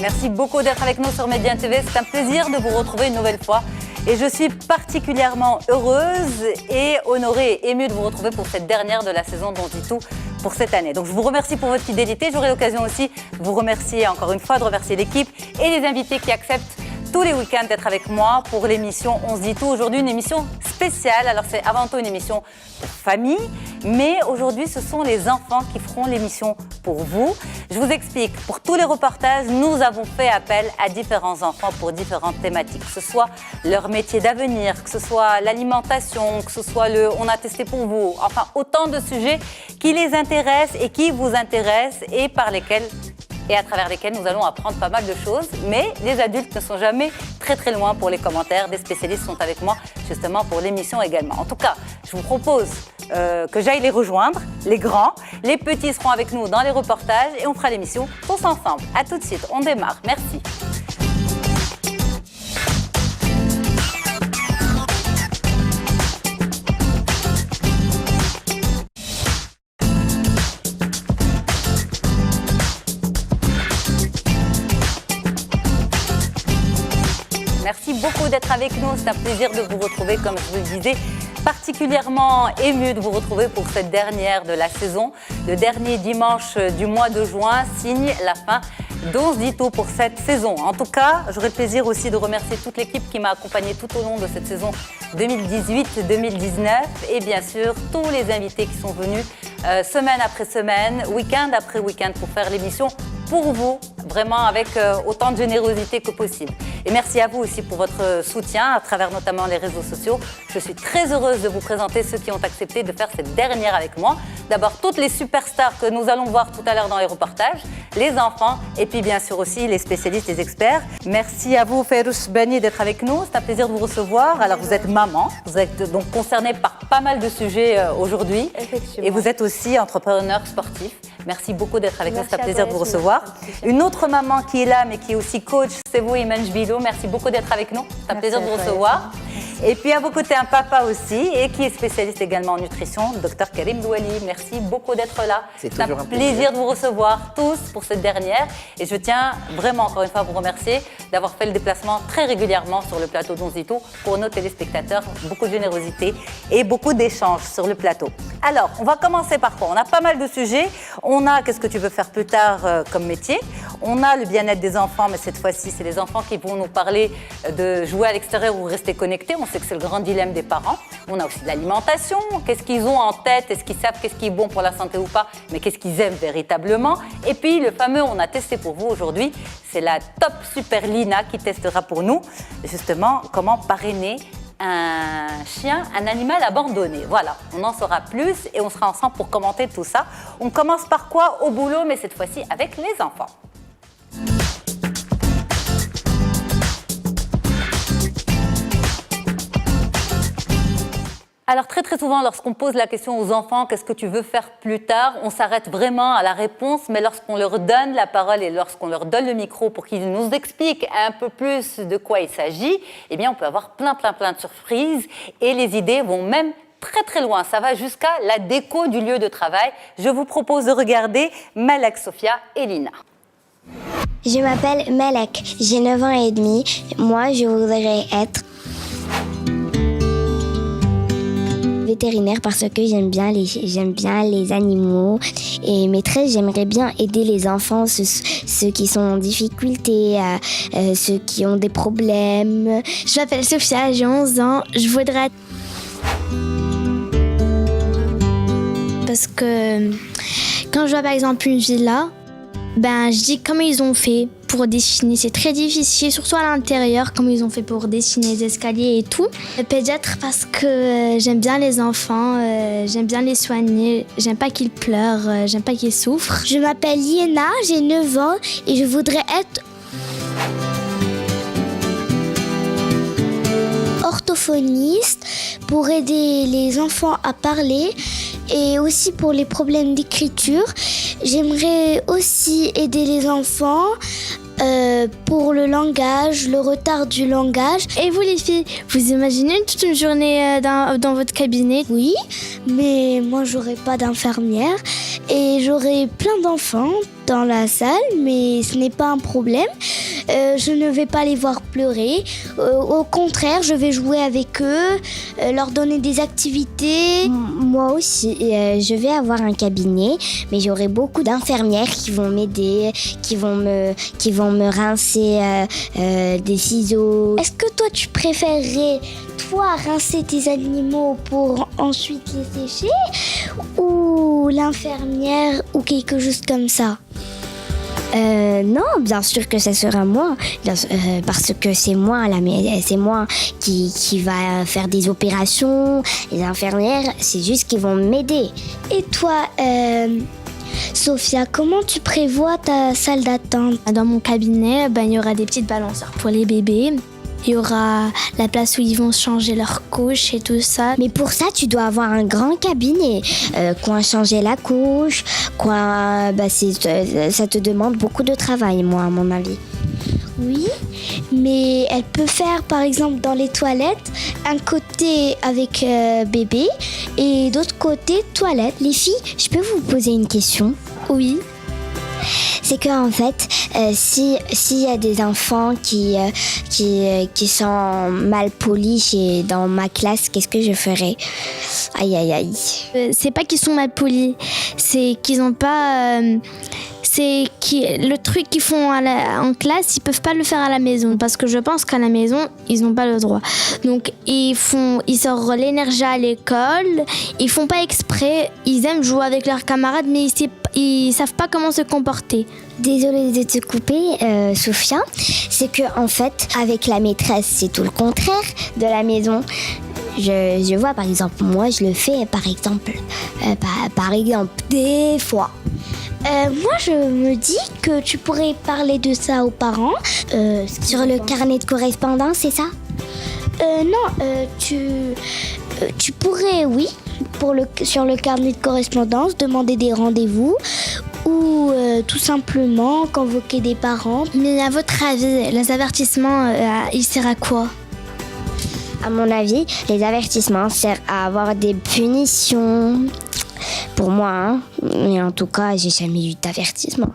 Merci beaucoup d'être avec nous sur Média TV. C'est un plaisir de vous retrouver une nouvelle fois. Et je suis particulièrement heureuse et honorée et émue de vous retrouver pour cette dernière de la saison d'On dit tout pour cette année. Donc je vous remercie pour votre fidélité. J'aurai l'occasion aussi de vous remercier encore une fois, de remercier l'équipe et les invités qui acceptent tous les week-ends d'être avec moi pour l'émission On se dit tout. Aujourd'hui, une émission spéciale. Alors, c'est avant tout une émission pour famille, mais aujourd'hui, ce sont les enfants qui feront l'émission pour vous. Je vous explique. Pour tous les reportages, nous avons fait appel à différents enfants pour différentes thématiques, que ce soit leur métier d'avenir, que ce soit l'alimentation, que ce soit le « on a testé pour vous », enfin, autant de sujets qui les intéressent et qui vous intéressent et par lesquels et à travers lesquels nous allons apprendre pas mal de choses. Mais les adultes ne sont jamais très loin pour les commentaires. Des spécialistes sont avec moi justement pour l'émission également. En tout cas, je vous propose que j'aille les rejoindre, les grands. Les petits seront avec nous dans les reportages et on fera l'émission tous ensemble. A tout de suite, on démarre. Merci. Merci beaucoup d'être avec nous. C'est un plaisir de vous retrouver, comme je vous le disais, particulièrement émue de vous retrouver pour cette dernière de la saison. Le dernier dimanche du mois de juin signe la fin d'On se dit tout pour cette saison. En tout cas, j'aurai le plaisir aussi de remercier toute l'équipe qui m'a accompagnée tout au long de cette saison 2018-2019 et bien sûr tous les invités qui sont venus semaine après semaine, week-end après week-end pour faire l'émission pour vous, vraiment avec autant de générosité que possible. Et merci à vous aussi pour votre soutien à travers notamment les réseaux sociaux. Je suis très heureuse de vous présenter ceux qui ont accepté de faire cette dernière avec moi. D'abord, toutes les superstars que nous allons voir tout à l'heure dans les reportages, les enfants et puis bien sûr aussi les spécialistes, les experts. Merci à vous, Fairouche Bani, d'être avec nous. C'est un plaisir de vous recevoir. Alors, vous êtes maman, vous êtes donc concernée par pas mal de sujets aujourd'hui. Et vous êtes aussi entrepreneur sportif. Merci beaucoup d'être avec nous, c'est un plaisir de vous recevoir. Une autre maman qui est là, mais qui est aussi coach, c'est vous, Iman Jbilo. Merci beaucoup d'être avec nous, c'est un plaisir de vous recevoir. Et puis à vos côtés, un papa aussi, et qui est spécialiste également en nutrition, le docteur Karim Douali. Merci beaucoup d'être là. C'est un plaisir de vous recevoir tous pour cette dernière. Et je tiens vraiment encore une fois à vous remercier d'avoir fait le déplacement très régulièrement sur le plateau d'On se dit tout pour nos téléspectateurs. Beaucoup de générosité et beaucoup d'échanges sur le plateau. Alors, on va commencer par quoi? On a pas mal de sujets. On a qu'est-ce que tu veux faire plus tard comme métier. On a le bien-être des enfants, mais cette fois-ci, c'est les enfants qui vont nous parler de jouer à l'extérieur ou rester connectés. On sait que c'est le grand dilemme des parents. On a aussi de l'alimentation. Qu'est-ce qu'ils ont en tête? Est-ce qu'ils savent qu'est-ce qui est bon pour la santé ou pas? Mais qu'est-ce qu'ils aiment véritablement? Et puis, le fameux on a testé pour vous aujourd'hui, c'est la top super Lina qui testera pour nous, justement, comment parrainer un chien, un animal abandonné. Voilà, on en saura plus et on sera ensemble pour commenter tout ça. On commence par quoi? Au boulot, mais cette fois-ci avec les enfants. Alors très souvent, lorsqu'on pose la question aux enfants, qu'est-ce que tu veux faire plus tard, on s'arrête vraiment à la réponse, mais lorsqu'on leur donne la parole et lorsqu'on leur donne le micro pour qu'ils nous expliquent un peu plus de quoi il s'agit, eh bien on peut avoir plein de surprises et les idées vont même très loin. Ça va jusqu'à la déco du lieu de travail. Je vous propose de regarder Malek, Sophia et Lina. Je m'appelle Malek, j'ai 9 ans et demi. Moi, je voudrais être vétérinaire parce que j'aime bien les animaux et maîtresse, j'aimerais bien aider les enfants, ceux qui sont en difficulté, ceux qui ont des problèmes. Je m'appelle Sophia, j'ai 11 ans, je voudrais... Parce que quand je vois par exemple une villa, je dis comment ils ont fait pour dessiner. C'est très difficile, surtout à l'intérieur, comment ils ont fait pour dessiner les escaliers et tout. Pédiatre parce que j'aime bien les enfants, j'aime bien les soigner, j'aime pas qu'ils pleurent, j'aime pas qu'ils souffrent. Je m'appelle Liena, j'ai 9 ans et je voudrais être orthophoniste pour aider les enfants à parler et aussi pour les problèmes d'écriture. J'aimerais aussi aider les enfants Pour le langage, le retard du langage. Et vous les filles, vous imaginez toute une journée dans votre cabinet? Oui, mais moi j'aurai pas d'infirmière et j'aurai plein d'enfants dans la salle, mais ce n'est pas un problème. Je ne vais pas les voir pleurer. Au contraire, je vais jouer avec eux, leur donner des activités. Moi aussi, je vais avoir un cabinet, mais j'aurai beaucoup d'infirmières qui vont m'aider, qui vont me rincer des ciseaux. Est-ce que toi, tu préférerais, toi, rincer tes animaux pour ensuite les sécher, ou l'infirmière, ou quelque chose comme ça? Non, bien sûr que ça sera moi, parce que c'est moi qui va faire des opérations. Les infirmières, c'est juste qu'ils vont m'aider. Et toi, Sophia, comment tu prévois ta salle d'attente? Dans mon cabinet, il y aura des petites balanceurs pour les bébés. Il y aura la place où ils vont changer leur couche et tout ça. Mais pour ça, tu dois avoir un grand cabinet. Quoi changer la couche, ça te demande beaucoup de travail, moi, à mon avis. Oui, mais elle peut faire, par exemple, dans les toilettes, un côté avec bébé et d'autre côté, toilette. Les filles, je peux vous poser une question? Oui. C'est qu'en fait, s'il y a des enfants qui sont mal polis dans ma classe, qu'est-ce que je ferais? Aïe, aïe, aïe. C'est pas qu'ils sont mal polis, c'est qu'ils n'ont pas... le truc qu'ils font en classe, ils peuvent pas le faire à la maison, parce que je pense qu'à la maison, ils n'ont pas le droit. Donc ils sortent l'énergie à l'école, ils font pas exprès, ils aiment jouer avec leurs camarades, mais ils savent pas comment se comporter. Désolée de te couper, Sophia. C'est que en fait, avec la maîtresse, c'est tout le contraire de la maison. Je vois, par exemple, moi, je le fais, par exemple, des fois. Moi, je me dis que tu pourrais parler de ça aux parents. Sur le carnet de correspondance, c'est ça? Non, tu pourrais, oui, sur le carnet de correspondance, demander des rendez-vous ou tout simplement convoquer des parents. Mais à votre avis, les avertissements, ils servent à quoi? À mon avis, les avertissements servent à avoir des punitions. Pour moi, hein. Mais en tout cas, j'ai jamais eu d'avertissement.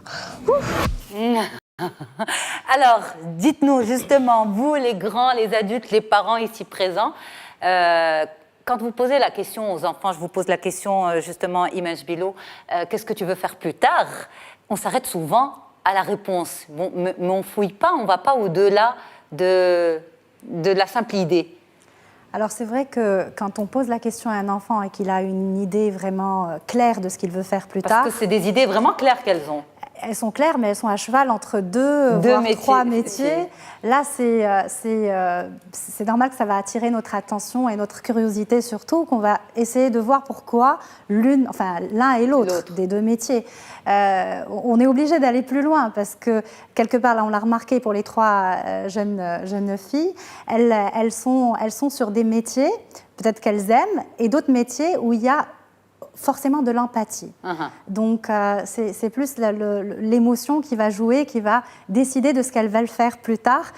Alors, dites-nous justement, vous les grands, les adultes, les parents ici présents, quand vous posez la question aux enfants, je vous pose la question justement, Image Bilo, qu'est-ce que tu veux faire plus tard? On s'arrête souvent à la réponse, bon, mais on ne fouille pas, on ne va pas au-delà de la simple idée. Alors c'est vrai que quand on pose la question à un enfant et qu'il a une idée vraiment claire de ce qu'il veut faire plus tard... Parce que c'est des idées vraiment claires qu'elles ont. Elles sont claires, mais elles sont à cheval entre deux voire métiers, 3 métiers. Là, c'est normal que ça va attirer notre attention et notre curiosité surtout, qu'on va essayer de voir pourquoi l'un et l'autre des 2 métiers. On est obligé d'aller plus loin parce que, quelque part, là, on l'a remarqué pour les 3 jeunes filles, elles sont sur des métiers, peut-être qu'elles aiment, et d'autres métiers où il y a forcément de l'empathie. Donc, c'est plus l'émotion qui va jouer, qui va décider de ce qu'elles veulent faire plus tard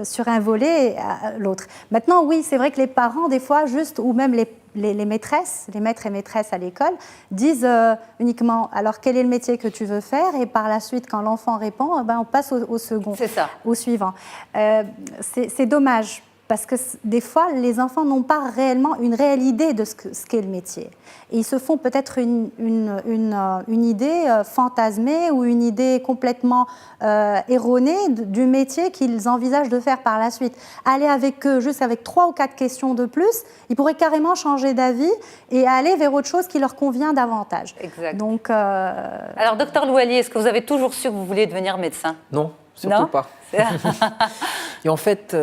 sur un volet et l'autre. Maintenant, oui, c'est vrai que les parents, des fois, ou même les maîtresses, les maîtres et maîtresses à l'école, disent uniquement, alors, quel est le métier que tu veux faire? Et par la suite, quand l'enfant répond, on passe au second, au suivant. C'est dommage. Parce que des fois, les enfants n'ont pas réellement une réelle idée de ce qu'est le métier. Et ils se font peut-être une idée fantasmée ou une idée complètement erronée du métier qu'ils envisagent de faire par la suite. Aller avec eux, juste avec 3 ou 4 questions de plus, ils pourraient carrément changer d'avis et aller vers autre chose qui leur convient davantage. Exact. Donc, Alors, docteur Loualier, est-ce que vous avez toujours su que vous vouliez devenir médecin? Non. Surtout pas. Et en fait,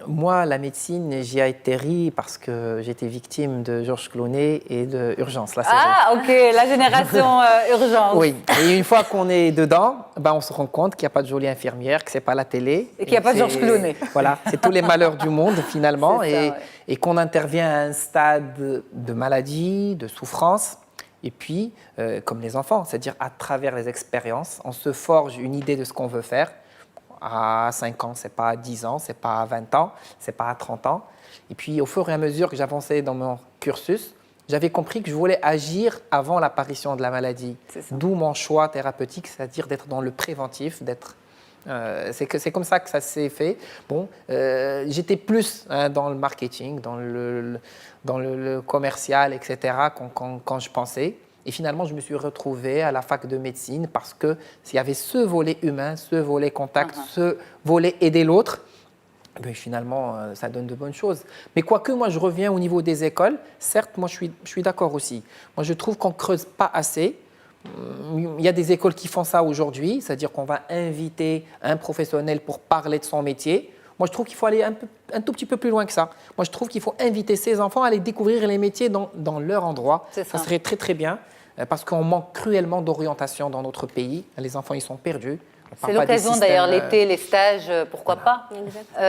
moi, la médecine, j'y ai atterri parce que j'étais victime de Georges Clooney et de Urgence, la série. Ah, ok, la génération Urgence. Oui, et une fois qu'on est dedans, on se rend compte qu'il n'y a pas de jolie infirmière, que ce n'est pas la télé. Et qu'il n'y a pas de Georges Clooney. Voilà, c'est tous les malheurs du monde, finalement, Ça, et qu'on intervient à un stade de maladie, de souffrance. Et puis, comme les enfants, c'est-à-dire à travers les expériences, on se forge une idée de ce qu'on veut faire. À 5 ans, ce n'est pas à 10 ans, ce n'est pas à 20 ans, ce n'est pas à 30 ans. Et puis, au fur et à mesure que j'avançais dans mon cursus, j'avais compris que je voulais agir avant l'apparition de la maladie. D'où mon choix thérapeutique, c'est-à-dire d'être dans le préventif, c'est comme ça que ça s'est fait. Bon, j'étais plus dans le marketing, dans le commercial, etc., quand je pensais. Et finalement, je me suis retrouvé à la fac de médecine parce qu'il y avait ce volet humain, ce volet contact, ce volet aider l'autre. Ben, finalement, ça donne de bonnes choses. Mais quoique, moi, je reviens au niveau des écoles. Certes, moi, je suis d'accord aussi. Moi, je trouve qu'on ne creuse pas assez. Il y a des écoles qui font ça aujourd'hui, c'est-à-dire qu'on va inviter un professionnel pour parler de son métier. Moi, je trouve qu'il faut aller un tout petit peu plus loin que ça. Moi, je trouve qu'il faut inviter ces enfants à aller découvrir les métiers dans leur endroit. Ça serait très, très bien, parce qu'on manque cruellement d'orientation dans notre pays. Les enfants, ils sont perdus. C'est l'occasion d'ailleurs, l'été, les stages, pourquoi pas,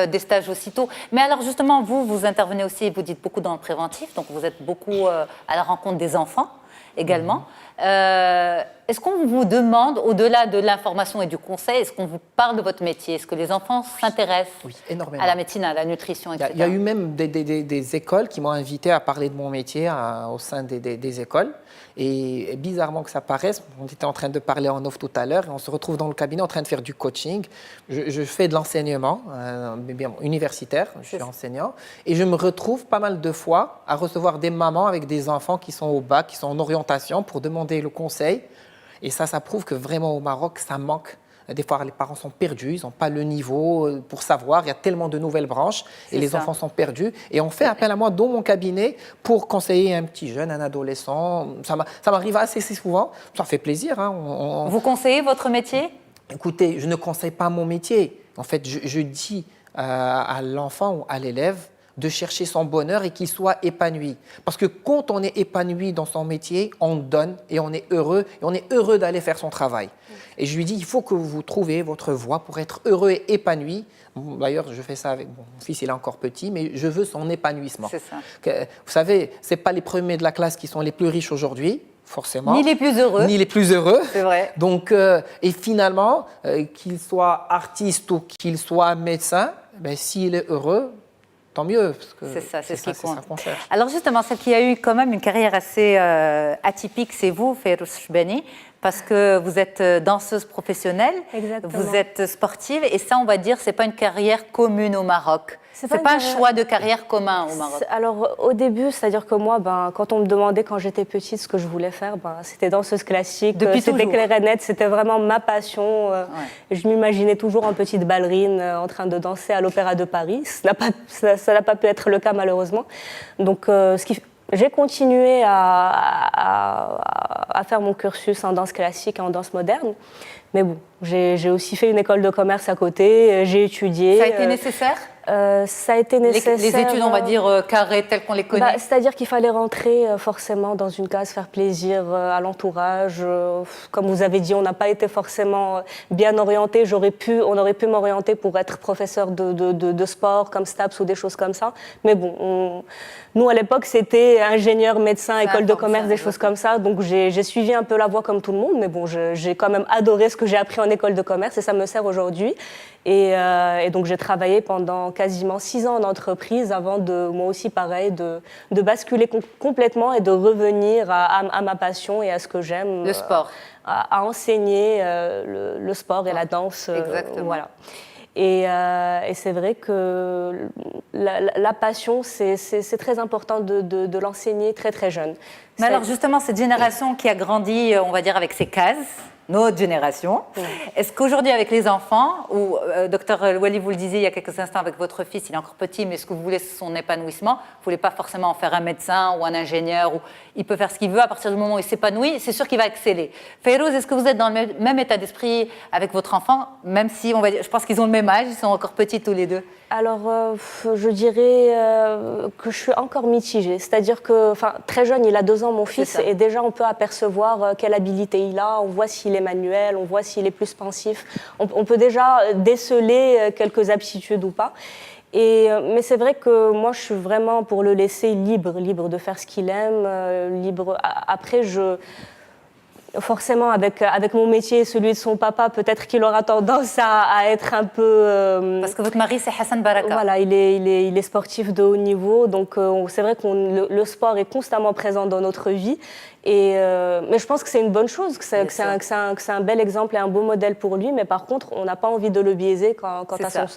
des stages aussitôt. Mais alors justement, vous intervenez aussi, vous dites beaucoup dans le préventif, donc vous êtes beaucoup à la rencontre des enfants également. Est-ce qu'on vous demande, au-delà de l'information et du conseil, est-ce qu'on vous parle de votre métier? Est-ce que les enfants s'intéressent à la médecine, à la nutrition, etc. Il y a eu même des écoles qui m'ont invité à parler de mon métier au sein des écoles. Et bizarrement que ça paraisse, on était en train de parler en off tout à l'heure et on se retrouve dans le cabinet en train de faire du coaching. Je fais de l'enseignement universitaire, je suis enseignant, et je me retrouve pas mal de fois à recevoir des mamans avec des enfants qui sont au bac, qui sont en orientation pour demander le conseil. Et ça prouve que vraiment au Maroc, ça manque. Des fois, les parents sont perdus, ils n'ont pas le niveau pour savoir. Il y a tellement de nouvelles branches et les enfants sont perdus. Et on fait appel à moi dans mon cabinet pour conseiller un petit jeune, un adolescent. Ça m'arrive assez souvent. Ça fait plaisir. Hein. Vous conseillez votre métier? Écoutez, je ne conseille pas mon métier. En fait, je dis à l'enfant ou à l'élève de chercher son bonheur et qu'il soit épanoui. Parce que quand on est épanoui dans son métier, on donne et on est heureux d'aller faire son travail. Et je lui dis, il faut que vous trouviez votre voie pour être heureux et épanoui. D'ailleurs, je fais ça avec mon fils, il est encore petit, mais je veux son épanouissement. C'est ça. Vous savez, ce n'est pas les premiers de la classe qui sont les plus riches aujourd'hui, forcément. Ni les plus heureux. Ni les plus heureux. C'est vrai. Donc, et finalement, qu'il soit artiste ou qu'il soit médecin, ben, s'il est heureux, tant mieux. C'est ça, c'est ce qui compte. Alors justement, celle qui a eu quand même une carrière assez atypique, c'est vous, Fayrouz Chebani, parce que vous êtes danseuse professionnelle, vous êtes sportive, et ça, on va dire, c'est pas une carrière commune au Maroc. C'est pas un choix de carrière commun au Maroc. Alors au début, c'est-à-dire que moi, quand on me demandait quand j'étais petite ce que je voulais faire, c'était danseuse classique. C'était clair et net, c'était vraiment ma passion. Je m'imaginais toujours en petite ballerine en train de danser à l'Opéra de Paris. Ça n'a pas pu être le cas malheureusement. Donc j'ai continué à faire mon cursus en danse classique et en danse moderne. Mais bon, j'ai aussi fait une école de commerce à côté, j'ai étudié. Ça a été nécessaire ? Ça a été nécessaire. Les études, on va dire, carrées telles qu'on les connaît. C'est-à-dire qu'il fallait rentrer forcément dans une case, faire plaisir à l'entourage. Comme vous avez dit, on n'a pas été forcément bien orienté. On aurait pu m'orienter pour être professeur de sport, comme STAPS ou des choses comme ça. Mais bon, nous, à l'époque, c'était ingénieur, médecin, école de commerce, des choses comme ça. Donc, j'ai suivi un peu la voie comme tout le monde. Mais bon, j'ai quand même adoré ce que j'ai appris en école de commerce et ça me sert aujourd'hui. Et donc, j'ai travaillé pendant quasiment 6 ans en entreprise avant de, moi aussi pareil, de basculer complètement et de revenir à ma passion et à ce que j'aime. Le sport. À enseigner le sport et la danse. Exactement. Voilà. Et c'est vrai que la passion, c'est très important de l'enseigner très très jeune. Mais alors justement, cette génération qui a grandi, on va dire, avec ses cases, notre génération. Est-ce qu'aujourd'hui, avec les enfants, ou docteur Louali, vous le disiez il y a quelques instants avec votre fils, il est encore petit, mais ce que vous voulez, c'est son épanouissement. Vous ne voulez pas forcément en faire un médecin ou un ingénieur, ou il peut faire ce qu'il veut à partir du moment où il s'épanouit, c'est sûr qu'il va exceller. Fayrouz, est-ce que vous êtes dans le même état d'esprit avec votre enfant, même si, on va dire, je pense qu'ils ont le même âge, ils sont encore petits tous les deux? Alors, je dirais que je suis encore mitigée. C'est-à-dire que, très jeune, il a 2 ans, mon fils, et déjà on peut apercevoir quelle habilité il a. On voit s'il est manuel, on voit s'il est plus pensif. On peut déjà déceler quelques aptitudes ou pas. Mais c'est vrai que moi, je suis vraiment pour le laisser libre de faire ce qu'il aime, libre. Après, forcément, avec mon métier et celui de son papa, peut-être qu'il aura tendance à être un peu... Parce que votre mari, c'est Hassan Baraka. Voilà, il est sportif de haut niveau, donc c'est vrai que le sport est constamment présent dans notre vie. Mais je pense que c'est une bonne chose, que c'est un bel exemple et un beau modèle pour lui, mais par contre, on n'a pas envie de le biaiser quant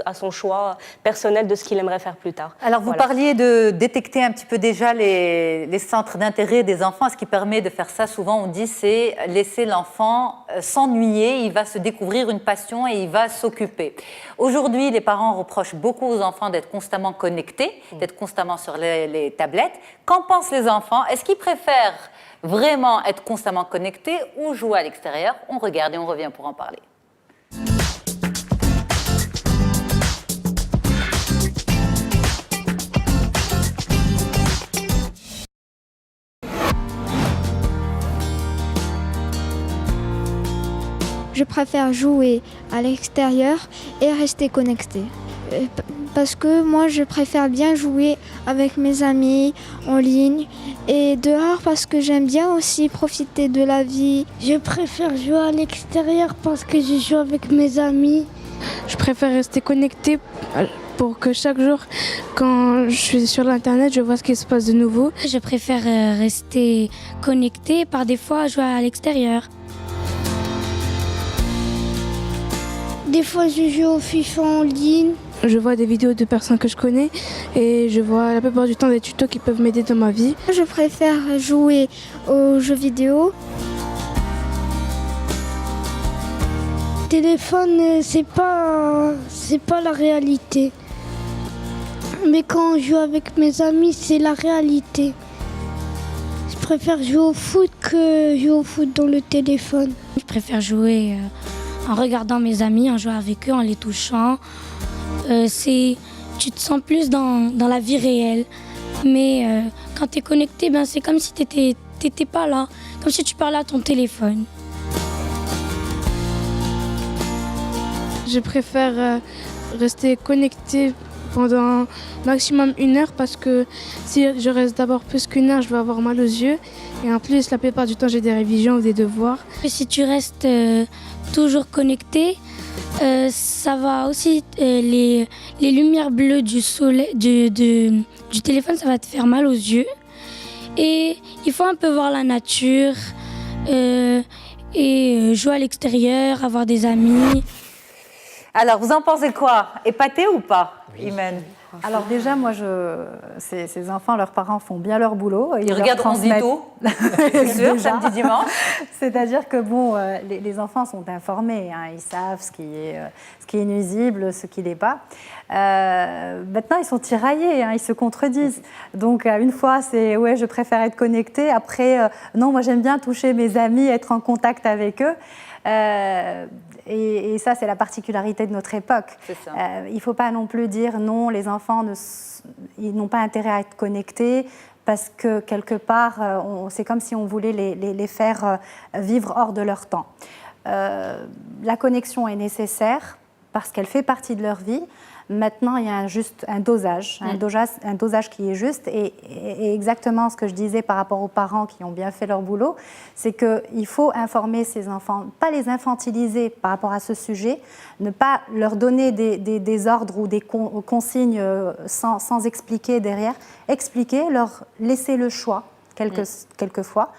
à son choix personnel de ce qu'il aimerait faire plus tard. Alors, vous parliez de détecter un petit peu déjà les centres d'intérêt des enfants. Ce qui permet de faire ça, souvent, on dit, c'est laisser l'enfant s'ennuyer, il va se découvrir une passion et il va s'occuper. Aujourd'hui, les parents reprochent beaucoup aux enfants d'être constamment connectés, d'être constamment sur les tablettes. Qu'en pensent les enfants? Est-ce qu'ils préfèrent vraiment être constamment connectés ou jouer à l'extérieur? On regarde et on revient pour en parler. Je préfère jouer à l'extérieur et rester connecté. Parce que moi, je préfère bien jouer avec mes amis en ligne et dehors parce que j'aime bien aussi profiter de la vie. Je préfère jouer à l'extérieur parce que je joue avec mes amis. Je préfère rester connecté pour que chaque jour, quand je suis sur l'internet, je vois ce qui se passe de nouveau. Je préfère rester connecté, par des fois jouer à l'extérieur. Des fois, je joue au FIFA en ligne. Je vois des vidéos de personnes que je connais et je vois la plupart du temps des tutos qui peuvent m'aider dans ma vie. Je préfère jouer aux jeux vidéo. Le téléphone, c'est pas la réalité. Mais quand on joue avec mes amis, c'est la réalité. Je préfère jouer au foot que jouer au foot dans le téléphone. Je préfère jouer en regardant mes amis, en jouant avec eux, en les touchant. Tu te sens plus dans la vie réelle. Mais quand tu es connecté, c'est comme si tu n'étais pas là, comme si tu parlais à ton téléphone. Je préfère rester connecté pendant maximum 1 heure parce que si je reste d'abord plus qu'1 heure, je vais avoir mal aux yeux. Et en plus, la plupart du temps, j'ai des révisions ou des devoirs. Et si tu restes toujours connecté, ça va aussi, les lumières bleues du soleil, du téléphone, ça va te faire mal aux yeux. Et il faut un peu voir la nature et jouer à l'extérieur, avoir des amis. Alors, vous en pensez quoi? Épaté ou pas, Imen? Alors déjà, moi, ces enfants, leurs parents font bien leur boulot. Ils regardent Transito, c'est sûr, samedi, dimanche. C'est-à-dire que bon, les enfants sont informés, hein, ils savent ce qui est nuisible, ce qui n'est pas. Maintenant, ils sont tiraillés, hein, ils se contredisent. Donc, une fois, c'est « ouais, je préfère être connecté ». Après, non, moi, j'aime bien toucher mes amis, être en contact avec eux. Et ça, c'est la particularité de notre époque. Il ne faut pas non plus dire non, les enfants ils n'ont pas intérêt à être connectés parce que quelque part, c'est comme si on voulait les faire vivre hors de leur temps. La connexion est nécessaire parce qu'elle fait partie de leur vie. Maintenant, il y a un dosage qui est juste. Et exactement ce que je disais par rapport aux parents qui ont bien fait leur boulot, c'est qu'il faut informer ces enfants, pas les infantiliser par rapport à ce sujet, ne pas leur donner des ordres ou des consignes sans expliquer derrière. Expliquer, leur laisser le choix quelquefois.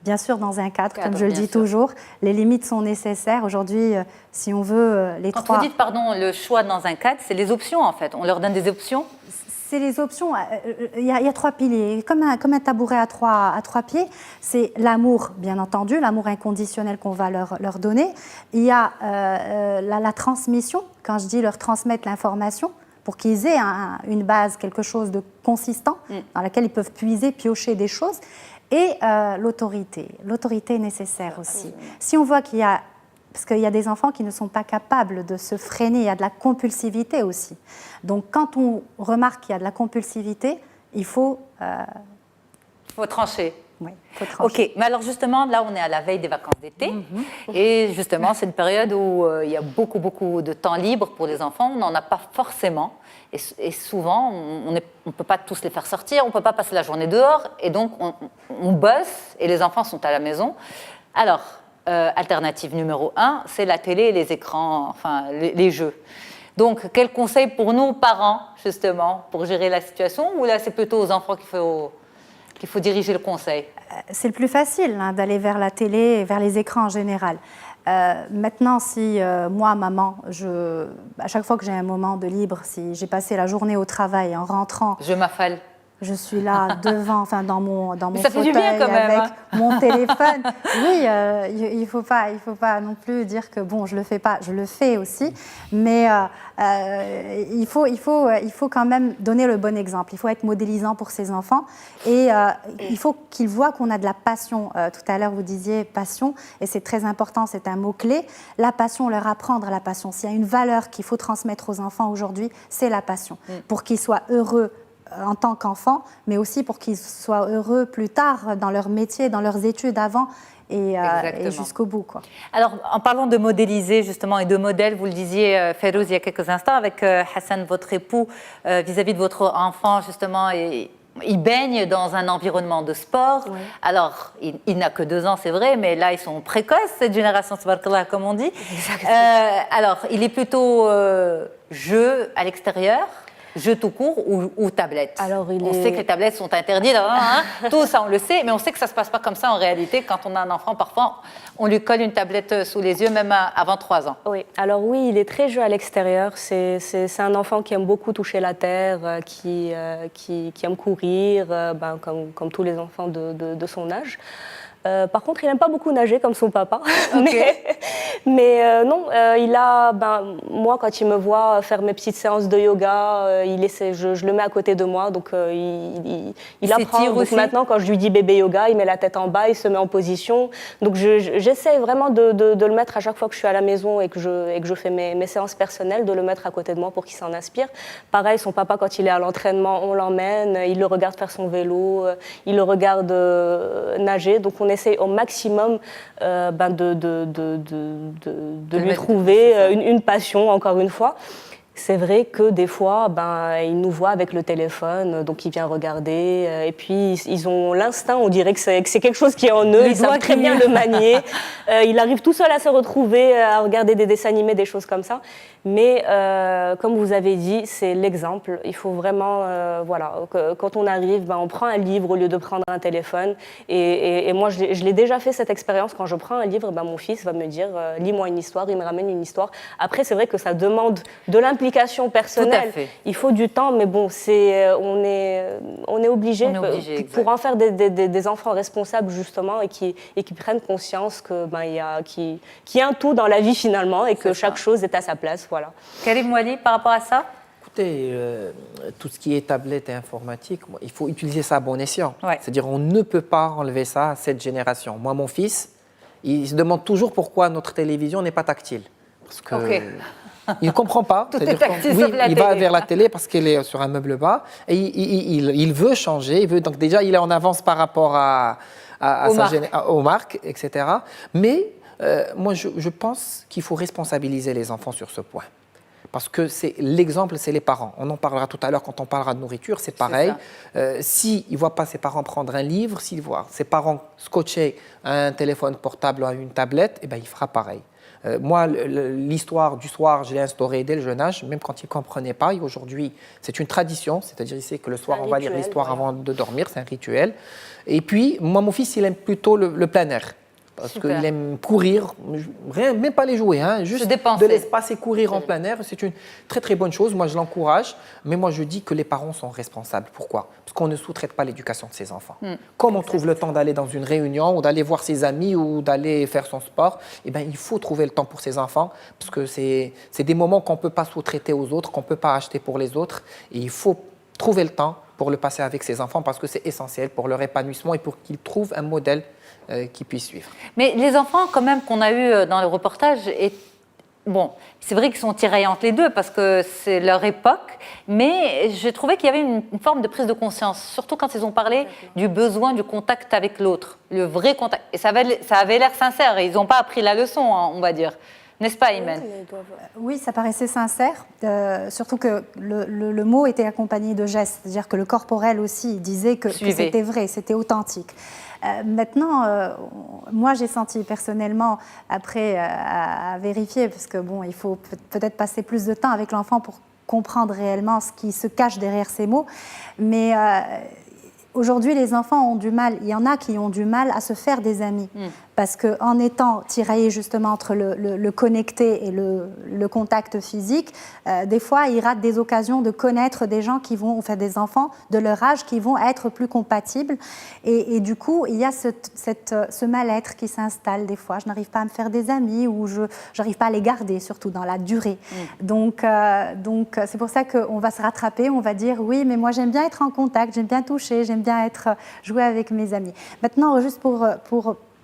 Bien sûr, dans un cadre, comme je le dis toujours, les limites sont nécessaires. Aujourd'hui, si on veut les Quand trois... vous dites, pardon, le choix dans un cadre, c'est les options, en fait. On leur donne des options? C'est les options. Il y a 3 piliers. Comme un tabouret à trois pieds, c'est l'amour, bien entendu, l'amour inconditionnel qu'on va leur donner. Il y a la transmission, quand je dis leur transmettre l'information, pour qu'ils aient une base, quelque chose de consistant, dans laquelle ils peuvent puiser, piocher des choses. Et l'autorité. L'autorité est nécessaire aussi. Si on voit parce qu'il y a des enfants qui ne sont pas capables de se freiner, il y a de la compulsivité aussi. Donc quand on remarque qu'il y a de la compulsivité, il faut... trancher. Oui, faut trancher. Ok, mais alors justement, là on est à la veille des vacances d'été. Et justement, c'est une période où il y a beaucoup de temps libre pour les enfants. On n'en a pas forcément. Et souvent, on ne peut pas tous les faire sortir, on ne peut pas passer la journée dehors. Et donc, on bosse et les enfants sont à la maison. Alors, alternative numéro 1, c'est la télé, les écrans, enfin les jeux. Donc, quel conseil pour nous, parents, justement, pour gérer la situation, ou là, c'est plutôt aux enfants qu'il faut diriger le conseil? C'est le plus facile d'aller vers la télé et vers les écrans en général. Maintenant, si moi, maman, à chaque fois que j'ai un moment de libre, si j'ai passé la journée au travail en rentrant... Je m'affale. Je suis là devant, enfin dans mon ça fauteuil fait du bien quand même, avec mon téléphone. Oui, il faut pas non plus dire que bon, je le fais pas, je le fais aussi, mais il faut quand même donner le bon exemple. Il faut être modélisant pour ses enfants et il faut qu'ils voient qu'on a de la passion. Tout à l'heure, vous disiez passion, et c'est très important, c'est un mot-clé. La passion, leur apprendre la passion. S'il y a une valeur qu'il faut transmettre aux enfants aujourd'hui, c'est la passion, pour qu'ils soient heureux en tant qu'enfants, mais aussi pour qu'ils soient heureux plus tard dans leur métier, dans leurs études avant et jusqu'au bout, quoi. Alors, en parlant de modéliser justement et de modèle, vous le disiez, Férouz, il y a quelques instants, avec Hassan, votre époux, vis-à-vis de votre enfant, justement, et il baigne dans un environnement de sport. Oui. Alors, il n'a que 2 ans, c'est vrai, mais là, ils sont précoces, cette génération, comme on dit. Alors, il est plutôt jeu à l'extérieur, jeu tout court ou tablette? Alors, on sait que les tablettes sont interdites, tout ça on le sait, mais on sait que ça ne se passe pas comme ça en réalité. Quand on a un enfant, parfois, on lui colle une tablette sous les yeux, même avant 3 ans. Oui, alors oui, il est très jeu à l'extérieur. C'est un enfant qui aime beaucoup toucher la terre, qui aime courir, comme tous les enfants de son âge. Par contre, il n'aime pas beaucoup nager comme son papa. Okay. mais non, il a... moi, quand il me voit faire mes petites séances de yoga, je le mets à côté de moi, donc il apprend. Donc maintenant, quand je lui dis bébé yoga, il met la tête en bas, il se met en position. Donc j'essaie vraiment de le mettre à chaque fois que je suis à la maison et que je fais mes séances personnelles, de le mettre à côté de moi pour qu'il s'en inspire. Pareil, son papa, quand il est à l'entraînement, on l'emmène, il le regarde faire son vélo, il le regarde nager. Donc on essaie au maximum de lui trouver une passion, encore une fois. C'est vrai que des fois, il nous voit avec le téléphone, donc il vient regarder. Et puis, ils ont l'instinct, on dirait que c'est quelque chose qui est en eux. Ils savent très bien le manier. Il arrive tout seul à se retrouver, à regarder des dessins animés, des choses comme ça. Mais comme vous avez dit, c'est l'exemple. Il faut vraiment, quand on arrive, on prend un livre au lieu de prendre un téléphone. Et moi, je l'ai déjà fait cette expérience. Quand je prends un livre, mon fils va me dire « lis-moi une histoire », il me ramène une histoire. Après, c'est vrai que ça demande de l'implication personnelle. Il faut du temps, mais bon, on est obligé pour en faire des enfants responsables, justement, et qui prennent conscience qu'il y a un tout dans la vie, finalement, et que chaque chose est à sa place. Voilà. Karim Ouali, par rapport à ça? Écoutez, tout ce qui est tablette et informatique, il faut utiliser ça à bon escient. Ouais. C'est-à-dire on ne peut pas enlever ça à cette génération. Moi, mon fils, il se demande toujours pourquoi notre télévision n'est pas tactile. Parce que il ne comprend pas. Tout est tactile sauf la il télé. Va vers la télé parce qu'elle est sur un meuble bas. Et il veut changer. Donc déjà, il est en avance par rapport aux marques, etc. Mais moi, je pense qu'il faut responsabiliser les enfants sur ce point. Parce que l'exemple, c'est les parents. On en parlera tout à l'heure quand on parlera de nourriture, c'est pareil. S'il ne voit pas ses parents prendre un livre, s'il voit ses parents scotcher un téléphone portable ou une tablette, il fera pareil. Moi, l'histoire du soir, je l'ai instaurée dès le jeune âge, même quand il ne comprenait pas. Et aujourd'hui, c'est une tradition, c'est-à-dire il sait que le soir, on va lire l'histoire avant de dormir, c'est un rituel. Et puis, moi, mon fils, il aime plutôt le plein air. Parce qu'il aime courir, même pas les jouets, juste de l'espace et courir en plein air. C'est une très très bonne chose, moi je l'encourage. Mais moi je dis que les parents sont responsables. Pourquoi? Parce qu'on ne sous-traite pas l'éducation de ses enfants. Comme on trouve le temps d'aller dans une réunion ou d'aller voir ses amis ou d'aller faire son sport, il faut trouver le temps pour ses enfants. Parce que c'est des moments qu'on ne peut pas sous-traiter aux autres, qu'on ne peut pas acheter pour les autres. Et il faut trouver le temps pour le passer avec ses enfants parce que c'est essentiel pour leur épanouissement et pour qu'ils trouvent un modèle qui puissent suivre. Mais les enfants, quand même, qu'on a eu dans le reportage, c'est vrai qu'ils sont tiraillés entre les deux parce que c'est leur époque, mais j'ai trouvé qu'il y avait une forme de prise de conscience, surtout quand ils ont parlé du besoin du contact avec l'autre, le vrai contact. Et ça avait l'air sincère, et ils n'ont pas appris la leçon, on va dire. N'est-ce pas, Imen? Oui, ça paraissait sincère, surtout que le mot était accompagné de gestes, c'est-à-dire que le corporel aussi disait que c'était vrai, c'était authentique. Maintenant, moi j'ai senti personnellement, après à vérifier, parce que bon, il faut peut-être passer plus de temps avec l'enfant pour comprendre réellement ce qui se cache derrière ces mots, mais aujourd'hui les enfants ont du mal, il y en a qui ont du mal à se faire des amis, parce qu'en étant tiraillés justement entre le connecté et le contact physique, des fois ils ratent des occasions de connaître des gens qui vont, enfin des enfants de leur âge qui vont être plus compatibles, et du coup il y a ce mal-être qui s'installe des fois. Je n'arrive pas à me faire des amis, ou je n'arrive pas à les garder, surtout dans la durée. Donc c'est pour ça qu'on va se rattraper, on va dire oui, mais moi j'aime bien être en contact, j'aime bien toucher, j'aime bien jouer avec mes amis. Maintenant, juste pour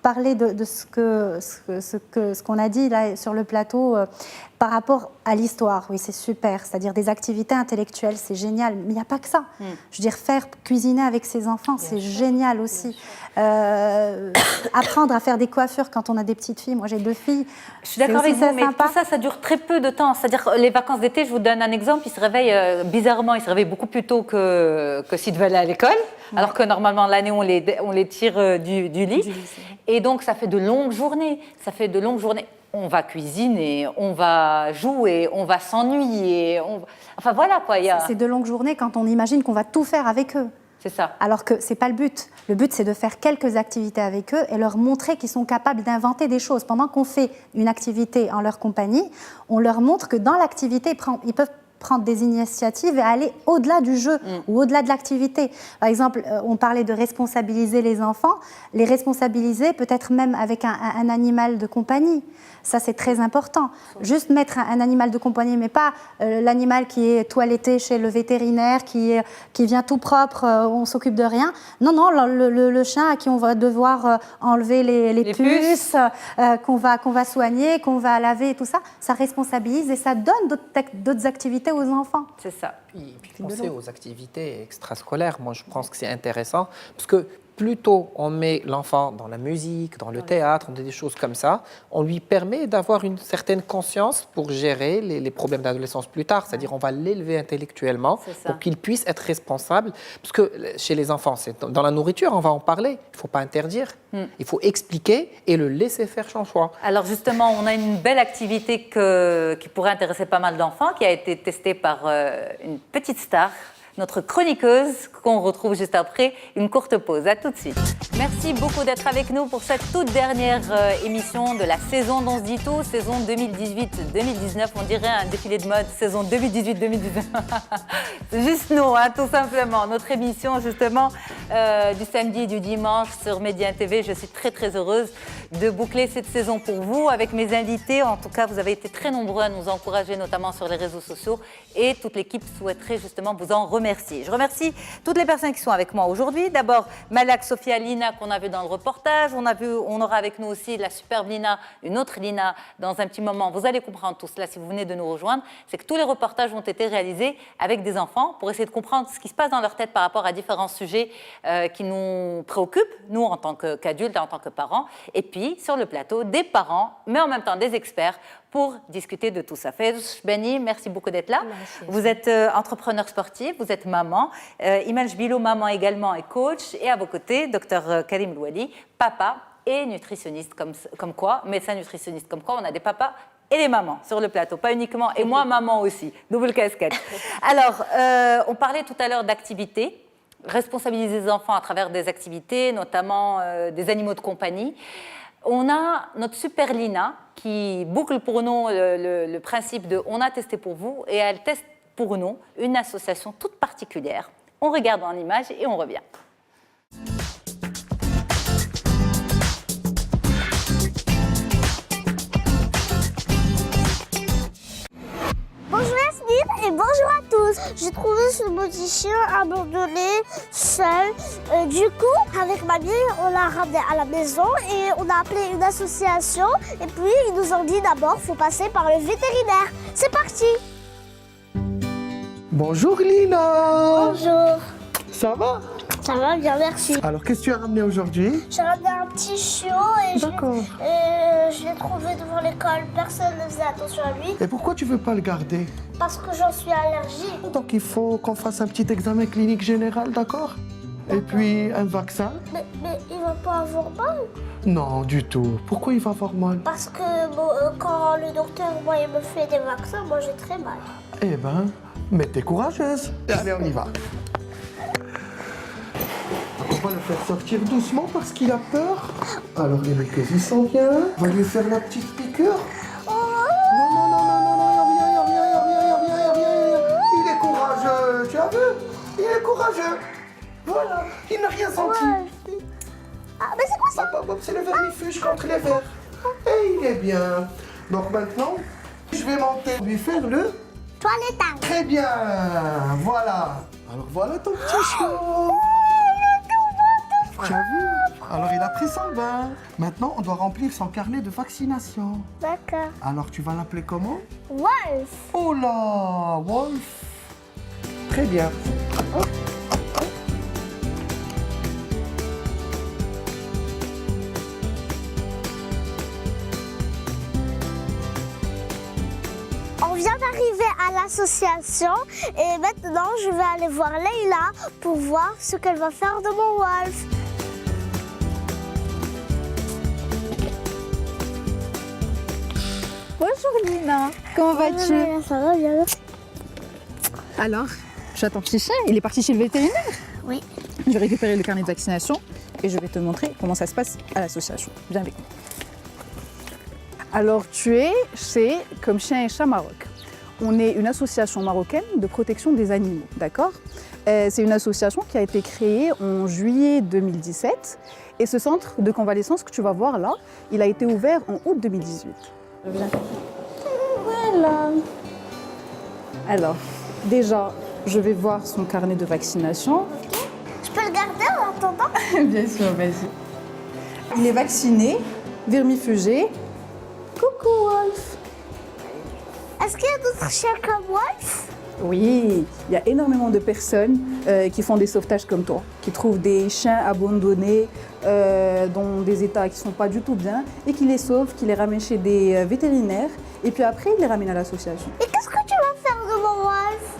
parler de ce qu'on a dit là sur le plateau par rapport à l'histoire, oui, c'est super, c'est-à-dire des activités intellectuelles, c'est génial, mais il n'y a pas que ça. Je veux dire, cuisiner avec ses enfants, c'est génial aussi. Apprendre à faire des coiffures quand on a des petites filles, moi j'ai 2 filles. Je suis d'accord avec vous, mais tout ça, ça dure très peu de temps. C'est-à-dire, les vacances d'été, je vous donne un exemple, ils se réveillent, bizarrement, ils se réveillent beaucoup plus tôt que s'ils devaient aller à l'école, alors que normalement, l'année, on les tire du lit. Et donc, ça fait de longues journées. On va cuisiner, on va jouer, on va s'ennuyer. Enfin, voilà quoi. C'est de longues journées quand on imagine qu'on va tout faire avec eux. C'est ça. Alors que ce n'est pas le but. Le but, c'est de faire quelques activités avec eux et leur montrer qu'ils sont capables d'inventer des choses. Pendant qu'on fait une activité en leur compagnie, on leur montre que dans l'activité, ils peuvent prendre des initiatives et aller au-delà du jeu ou au-delà de l'activité. Par exemple, on parlait de responsabiliser les enfants. Les responsabiliser peut-être même avec un animal de compagnie. Ça, c'est très important. Juste mettre un animal de compagnie, mais pas l'animal qui est toiletté chez le vétérinaire, qui vient tout propre, on s'occupe de rien. Non, le chien à qui on va devoir enlever les puces, qu'on va soigner, qu'on va laver et tout ça, ça responsabilise et ça donne d'autres activités aux enfants. C'est ça. Et puis penser aux activités extrascolaires, moi je pense que c'est intéressant, parce que plus tôt on met l'enfant dans la musique, dans le théâtre, des choses comme ça, on lui permet d'avoir une certaine conscience pour gérer les problèmes d'adolescence plus tard. C'est-à-dire on va l'élever intellectuellement pour qu'il puisse être responsable. Parce que chez les enfants, dans la nourriture, on va en parler. Il ne faut pas interdire. Il faut expliquer et le laisser faire son choix. Alors justement, on a une belle activité qui pourrait intéresser pas mal d'enfants, qui a été testée par une petite star, notre chroniqueuse, qu'on retrouve juste après une courte pause. À tout de suite. Merci beaucoup d'être avec nous pour cette toute dernière émission de la saison d'On se dit tout, saison 2018-2019. On dirait un défilé de mode, saison 2018-2019. C'est juste nous, hein, tout simplement. Notre émission, justement, du samedi et du dimanche sur Média TV. Je suis très, très heureuse de boucler cette saison pour vous avec mes invités. En tout cas, vous avez été très nombreux à nous encourager, notamment sur les réseaux sociaux. Et toute l'équipe souhaiterait justement vous en remercier. Je remercie toutes les personnes qui sont avec moi aujourd'hui. D'abord, Malak, Sophia, Lina, qu'on a vu dans le reportage. On aura avec nous aussi la superbe Lina, une autre Lina, dans un petit moment. Vous allez comprendre tout cela si vous venez de nous rejoindre. C'est que tous les reportages ont été réalisés avec des enfants pour essayer de comprendre ce qui se passe dans leur tête par rapport à différents sujets qui nous préoccupent, nous en tant qu'adultes et en tant que parents. Et puis, sur le plateau, des parents, mais en même temps des experts, pour discuter de tout ça. Faiz Benny, merci beaucoup d'être là. Merci. Vous êtes entrepreneur sportif, vous êtes maman. Iman Jbilo, maman également, est coach. Et à vos côtés, Dr Karim Louali, papa et nutritionniste, comme quoi, médecin nutritionniste, comme quoi on a des papas et des mamans sur le plateau, pas uniquement, et moi, maman aussi, double casquette. Alors, on parlait tout à l'heure d'activités. Responsabiliser les enfants à travers des activités, notamment des animaux de compagnie. On a notre super Lina qui boucle pour nous le principe de « on a testé pour vous » et elle teste pour nous une association toute particulière. On regarde en image et on revient. Bonjour Yasmine et bonjour à tous. J'ai trouvé ce petit chien abandonné, seul. Du coup, avec mamie, on l'a ramené à la maison et on a appelé une association. Et puis, ils nous ont dit d'abord, il faut passer par le vétérinaire. C'est parti. Bonjour Lina. Bonjour. Ça va? Ça va bien, merci. Alors, qu'est-ce que tu as ramené aujourd'hui? J'ai ramené un petit chiot et je l'ai trouvé devant l'école. Personne ne faisait attention à lui. Et pourquoi tu veux pas le garder? Parce que j'en suis allergique. Donc, il faut qu'on fasse un petit examen clinique général, d'accord? Et puis, un vaccin? Mais il va pas avoir mal. Non, du tout. Pourquoi il va avoir mal? Parce que quand le docteur, moi, il me fait des vaccins, moi, j'ai très mal. Eh ben, mais t'es courageuse. Allez, on y va. On va le faire sortir doucement parce qu'il a peur. Alors, les muqueuses, il s'en vient. On va lui faire la petite piqûre. Non, y a rien. Il est courageux, tu as vu? Il est courageux. Voilà, il n'a rien senti. Ah, mais c'est quoi ça? C'est le vermifuge contre les vers. Et il est bien. Donc maintenant, je vais monter, lui faire le toilettage. Très bien, voilà. Alors voilà ton petit chiot. Tu as vu? Alors il a pris son bain. Maintenant, on doit remplir son carnet de vaccination. D'accord. Alors tu vas l'appeler comment? Wolf. Oh là, Wolf. Très bien. On vient d'arriver à l'association et maintenant je vais aller voir Leïla pour voir ce qu'elle va faire de mon Wolf. Bonjour Lina, comment vas-tu? Ça va bien. Alors, tu as ton petit chien, il est parti chez le vétérinaire? Oui. Je vais récupérer le carnet de vaccination et je vais te montrer comment ça se passe à l'association. Viens avec moi. Alors, tu es chez Comme Chien et Chat Maroc. On est une association marocaine de protection des animaux, d'accord? C'est une association qui a été créée en juillet 2017 et ce centre de convalescence que tu vas voir là, il a été ouvert en août 2018. Viens. Voilà. Alors, déjà, je vais voir son carnet de vaccination. Je peux le garder en attendant? Bien sûr, vas-y. Il est vacciné, vermifugé. Coucou Wolf. Est-ce qu'il y a d'autres chiens comme Wolf? Oui, il y a énormément de personnes qui font des sauvetages comme toi, qui trouvent des chiens abandonnés dans des états qui ne sont pas du tout bien et qui les sauvent, qui les ramènent chez des vétérinaires et puis après ils les ramènent à l'association. Et qu'est-ce que tu vas faire de mon Wolf?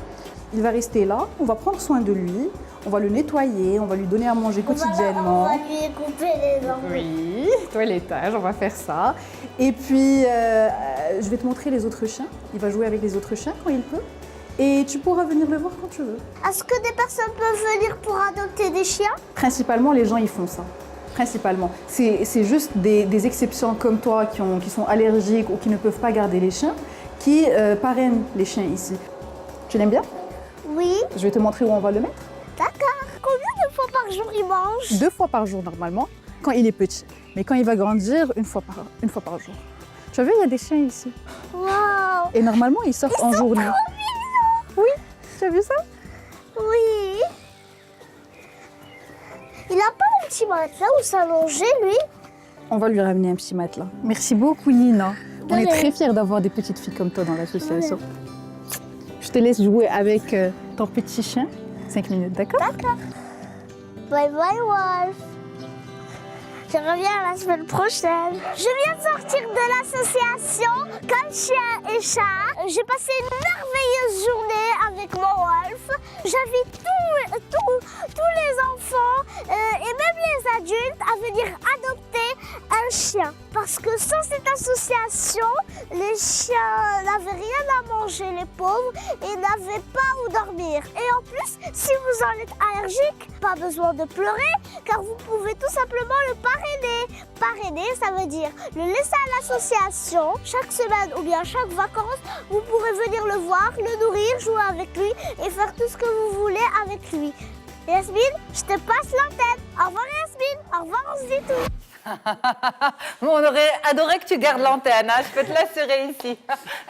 Il va rester là, on va prendre soin de lui, on va le nettoyer, on va lui donner à manger quotidiennement. On va lui couper les ongles. Oui, toilettage, on va faire ça. Et puis, je vais te montrer les autres chiens. Il va jouer avec les autres chiens quand il peut. Et tu pourras venir le voir quand tu veux. Est-ce que des personnes peuvent venir pour adopter des chiens? Principalement, les gens, ils font ça. Principalement. C'est juste des exceptions comme toi qui sont allergiques ou qui ne peuvent pas garder les chiens qui parrainent les chiens ici. Tu l'aimes bien? Oui. Je vais te montrer où on va le mettre. D'accord. Combien de fois par jour il mange? 2 fois par jour normalement, quand il est petit. Mais quand il va grandir, une fois par jour. Tu as vu, il y a des chiens ici. Waouh. Et normalement, ils sortent en journée. Trop mignons. Oui, tu as vu ça? Oui. Il n'a pas un petit matelas où s'allonger, lui? On va lui ramener un petit matelas. Merci beaucoup, Nina. On est très fiers d'avoir des petites filles comme toi dans l'association. Je te laisse jouer avec ton petit chien. 5 minutes, d'accord? D'accord. Bye bye, Wolf. Je reviens la semaine prochaine. Je viens de sortir de l'association Comme Chien et Chat. J'ai passé une merveilleuse journée avec mon Wolf. J'invite tous les enfants et même les adultes à venir adopter un chien. Parce que sans cette association, les chiens n'avaient rien à manger, les pauvres, et n'avaient pas où dormir. Et en plus, si vous en êtes allergique, pas besoin de pleurer, car vous pouvez tout simplement le parrainer. Parrainer, ça veut dire le laisser à l'association chaque semaine ou bien chaque vacances. Vous pourrez venir le voir, le nourrir, jouer avec lui et faire tout ce que vous voulez avec lui. Yasmine, je te passe l'antenne. Au revoir Yasmine, au revoir, on se dit tout. Bon, on aurait adoré que tu gardes l'antenne, hein, je peux te l'assurer ici.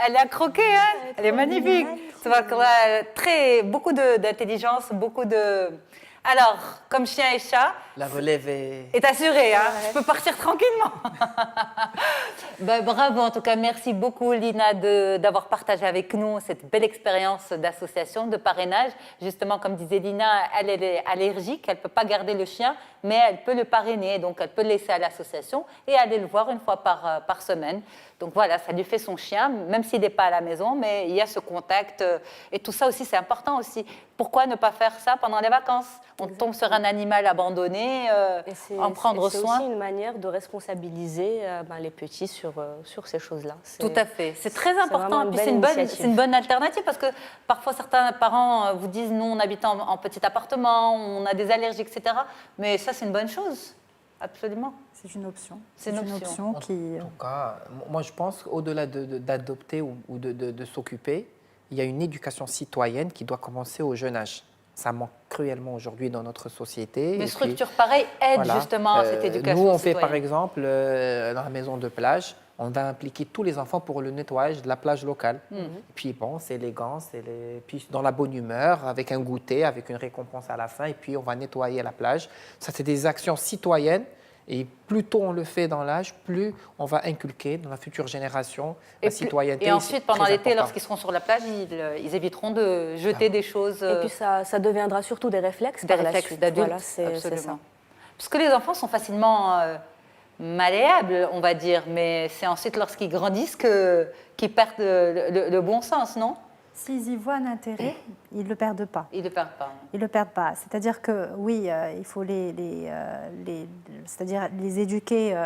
Elle est à croquer, hein, elle est magnifique. Tu vois qu'elle a beaucoup d'intelligence, beaucoup de... Alors, comme chien et chat, la relève est assurée, hein. Je peux partir tranquillement. Ben, bravo, en tout cas, merci beaucoup Lina d'avoir partagé avec nous cette belle expérience d'association, de parrainage. Justement, comme disait Lina, elle est allergique, elle ne peut pas garder le chien, mais elle peut le parrainer, donc elle peut le laisser à l'association et aller le voir une fois par semaine. Donc voilà, ça lui fait son chien, même s'il n'est pas à la maison, mais il y a ce contact. Et tout ça aussi, c'est important aussi. Pourquoi ne pas faire ça pendant les vacances? On tombe sur un animal abandonné, en prendre soin. C'est aussi une manière de responsabiliser les petits sur ces choses-là. Tout à fait. C'est très important. Et puis c'est une bonne alternative parce que parfois certains parents vous disent nous on habite en petit appartement, on a des allergies, etc. Mais ça c'est une bonne chose. Absolument. C'est une option. C'est une option qui... En tout cas, moi je pense qu'au-delà d'adopter ou de s'occuper, il y a une éducation citoyenne qui doit commencer au jeune âge. Ça manque cruellement aujourd'hui dans notre société. Une structure pareille aide justement à cette éducation citoyenne. Nous, on fait par exemple, dans la maison de plage, on va impliquer tous les enfants pour le nettoyage de la plage locale. Et puis bon, c'est élégant, puis dans la bonne humeur, avec un goûter, avec une récompense à la fin, et puis on va nettoyer la plage. Ça, c'est des actions citoyennes. Et plus tôt on le fait dans l'âge, plus on va inculquer dans la future génération la citoyenneté. Et ensuite, pendant l'été, lorsqu'ils seront sur la plage, ils éviteront de jeter des choses. Et puis ça deviendra surtout des réflexes d'adultes. Voilà, c'est ça. Parce que les enfants sont facilement malléables, on va dire, mais c'est ensuite lorsqu'ils grandissent qu'ils perdent le bon sens, non? S'ils y voient un intérêt, ils ne le perdent pas. Ils ne le perdent pas. Ils ne le perdent pas. C'est-à-dire que, oui, il faut c'est-à-dire les éduquer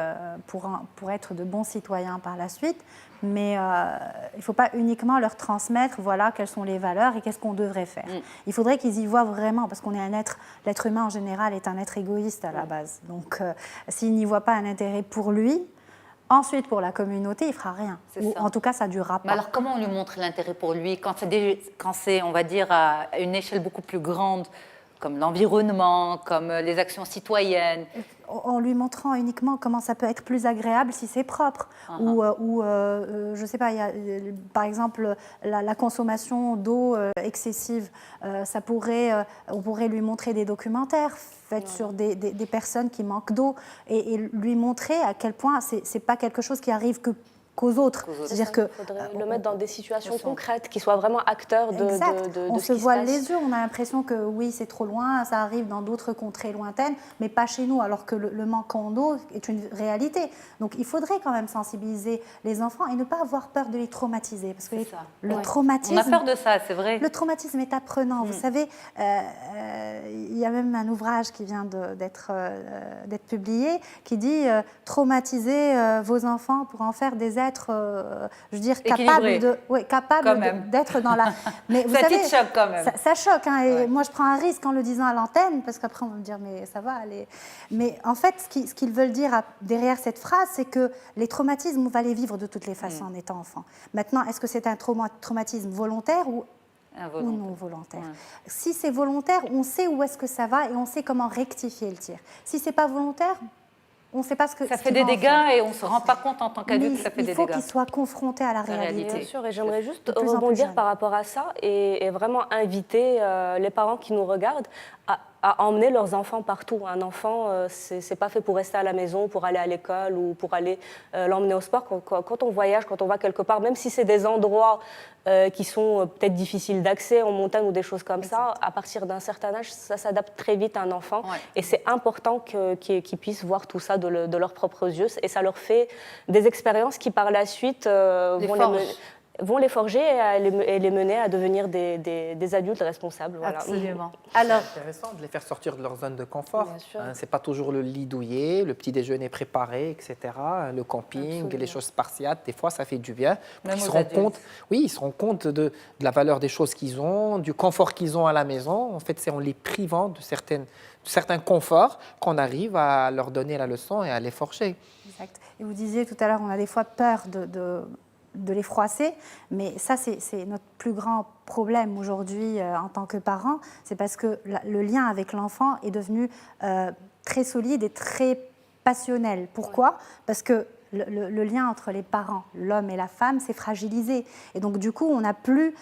pour être de bons citoyens par la suite, mais il ne faut pas uniquement leur transmettre, voilà, quelles sont les valeurs et qu'est-ce qu'on devrait faire. Il faudrait qu'ils y voient vraiment, parce qu'on est l'être humain en général est un être égoïste à la base. Donc, s'il n'y voit pas un intérêt pour lui, ensuite, pour la communauté, il ne fera rien. Ou, en tout cas, ça ne durera pas. Mais alors, comment on lui montre l'intérêt pour lui quand c'est, on va dire, à une échelle beaucoup plus grande, comme l'environnement, comme les actions citoyennes? En lui montrant uniquement comment ça peut être plus agréable si c'est propre. Ou je ne sais pas, par exemple, la consommation d'eau excessive. On pourrait lui montrer des documentaires faits sur des personnes qui manquent d'eau et lui montrer à quel point ce n'est pas quelque chose qui arrive qu'aux autres. C'est-à-dire que faudrait le mettre dans des situations concrètes, qu'il soit vraiment acteur de on ce se qui se voile passe. les yeux, on a l'impression que oui, c'est trop loin, ça arrive dans d'autres contrées lointaines, mais pas chez nous, alors que le manque en eau est une réalité. Donc il faudrait quand même sensibiliser les enfants et ne pas avoir peur de les traumatiser, parce que le traumatisme... On a peur de ça, c'est vrai. Le traumatisme est apprenant. Vous savez, il y a même un ouvrage qui vient d'être publié qui dit « Traumatiser vos enfants pour en faire des êtres, je veux dire, capables d'être dans la... » Mais vous savez, choque quand même. Ça choque. Hein, et moi, je prends un risque en le disant à l'antenne, parce qu'après, on va me dire « mais ça va aller ». Mais en fait, ce qu'ils veulent dire derrière cette phrase, c'est que les traumatismes, on va les vivre de toutes les façons en étant enfant. Maintenant, est-ce que c'est un traumatisme volontaire ou non volontaire. Si c'est volontaire, on sait où est-ce que ça va et on sait comment rectifier le tir. Si c'est pas volontaire, on ne sait pas ce que ça fait des dégâts et on ne se rend pas compte en tant qu'adulte que ça fait des dégâts. Il faut qu'ils soient confrontés à la réalité. Bien sûr, et j'aimerais juste rebondir par rapport à ça et vraiment inviter les parents qui nous regardent à emmener leurs enfants partout. Un enfant, c'est pas fait pour rester à la maison, pour aller à l'école ou pour aller l'emmener au sport. Quand on voyage, quand on va quelque part, même si c'est des endroits qui sont peut-être difficiles d'accès en montagne ou des choses comme ça, à partir d'un certain âge, ça s'adapte très vite à un enfant. Ouais. Et c'est important qu'ils puissent voir tout ça de leurs propres yeux. Et ça leur fait des expériences qui, par la suite, vont les forger et les mener à devenir des adultes responsables. Voilà. Absolument. Alors, c'est intéressant de les faire sortir de leur zone de confort. C'est pas toujours le lit douillet, le petit déjeuner préparé, etc. Le camping, les choses spartiates. Des fois, ça fait du bien. Ils se rendent compte de la valeur des choses qu'ils ont, du confort qu'ils ont à la maison. En fait, c'est en les privant de certains conforts qu'on arrive à leur donner la leçon et à les forger. Exact. Et vous disiez tout à l'heure, on a des fois peur de les froisser, mais ça, c'est notre plus grand problème aujourd'hui en tant que parents, c'est parce que le lien avec l'enfant est devenu très solide et très passionnel. Pourquoi ? Parce que le lien entre les parents, l'homme et la femme, s'est fragilisé. Et donc, du coup, on n'a plus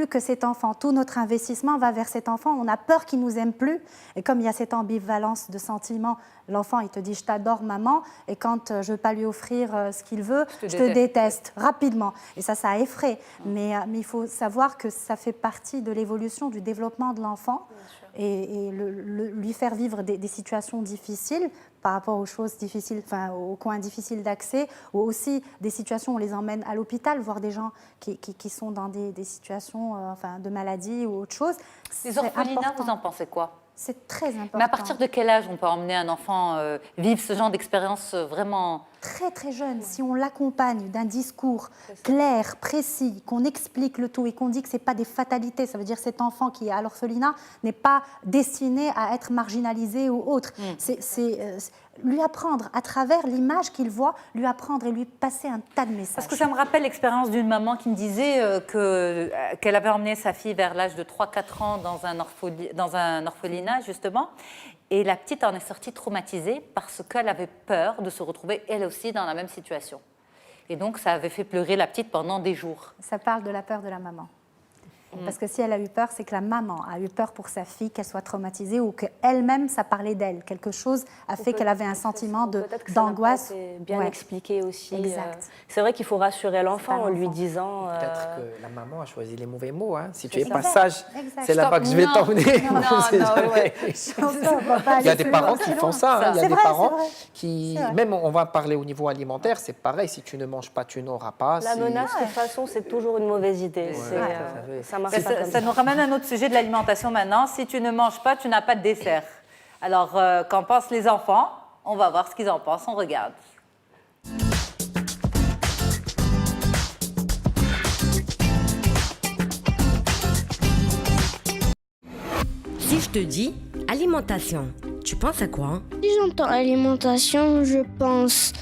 que cet enfant. Tout notre investissement va vers cet enfant. On a peur qu'il ne nous aime plus. Et comme il y a cette ambivalence de sentiments, l'enfant, il te dit « je t'adore, maman », et quand je ne veux pas lui offrir ce qu'il veut, je te déteste rapidement. Et ça effraie. Mais il faut savoir que ça fait partie de l'évolution, du développement de l'enfant. Et lui faire vivre des situations difficiles par rapport aux choses difficiles, enfin aux coins difficiles d'accès, ou aussi des situations où on les emmène à l'hôpital, voir des gens qui sont dans des situations de maladie ou autre chose. Les orphelinats, vous en pensez quoi? C'est très important. Mais à partir de quel âge on peut emmener un enfant vivre ce genre d'expérience vraiment... Très très jeune, si on l'accompagne d'un discours clair, précis, qu'on explique le tout et qu'on dit que ce n'est pas des fatalités, ça veut dire que cet enfant qui est à l'orphelinat n'est pas destiné à être marginalisé ou autre. Lui apprendre, à travers l'image qu'il voit, lui apprendre et lui passer un tas de messages. Parce que ça me rappelle l'expérience d'une maman qui me disait qu'elle avait emmené sa fille vers l'âge de 3-4 ans dans un orphelinat, justement. Et la petite en est sortie traumatisée parce qu'elle avait peur de se retrouver elle aussi dans la même situation. Et donc, ça avait fait pleurer la petite pendant des jours. Ça parle de la peur de la maman. Parce que si elle a eu peur, c'est que la maman a eu peur pour sa fille, qu'elle soit traumatisée ou qu'elle-même, ça parlait d'elle. Quelque chose a fait qu'elle avait un sentiment d'angoisse. C'est bien expliqué aussi. Exact. C'est vrai qu'il faut rassurer l'enfant en lui disant... Peut-être que la maman a choisi les mauvais mots. Hein. Si tu es pas sage, c'est là-bas que je vais t'emmener. Il y a des parents qui font ça. Il y a des parents qui... Même on va parler au niveau alimentaire, c'est pareil. Si tu ne manges pas, tu n'auras pas. La menace, de toute façon, c'est toujours une mauvaise idée. Ça nous ramène à un autre sujet de l'alimentation maintenant. Si tu ne manges pas, tu n'as pas de dessert. Alors, qu'en pensent les enfants? On va voir ce qu'ils en pensent. On regarde. Si je te dis alimentation, tu penses à quoi? Si j'entends alimentation, je pense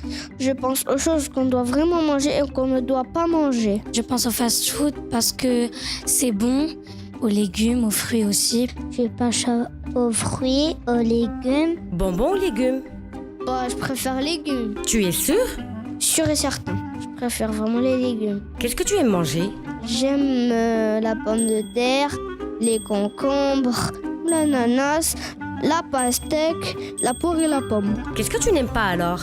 aux choses qu'on doit vraiment manger et qu'on ne doit pas manger. Je pense au fast-food parce que c'est bon, aux légumes, aux fruits aussi. Je pense aux fruits, aux légumes. Bonbons ou légumes? Je préfère légumes. Tu es sûr? Sûr et certain. Je préfère vraiment les légumes. Qu'est-ce que tu aimes manger? J'aime la pomme de terre, les concombres, l'ananas, la pastèque, la poire et la pomme. Qu'est-ce que tu n'aimes pas alors?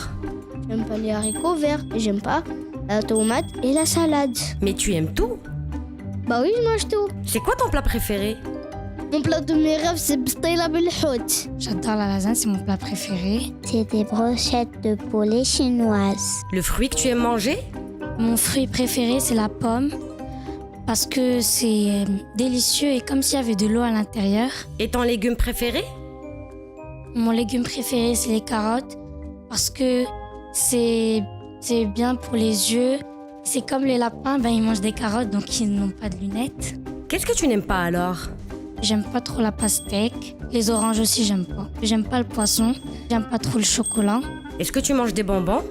J'aime pas les haricots verts et j'aime pas la tomate et la salade. Mais tu aimes tout? Bah oui, je mange tout. C'est quoi ton plat préféré? Mon plat de mes rêves, c'est bstayla bilhout. J'adore la lasagne, c'est mon plat préféré. C'est des brochettes de poulet chinoises. Le fruit que tu aimes manger? Mon fruit préféré, c'est la pomme. Parce que c'est délicieux et comme s'il y avait de l'eau à l'intérieur. Et ton légume préféré? Mon légume préféré, c'est les carottes. Parce que c'est bien pour les yeux. C'est comme les lapins, ils mangent des carottes, donc ils n'ont pas de lunettes. Qu'est-ce que tu n'aimes pas alors? J'aime pas trop la pastèque. Les oranges aussi, j'aime pas. J'aime pas le poisson. J'aime pas trop le chocolat. Est-ce que tu manges des bonbons?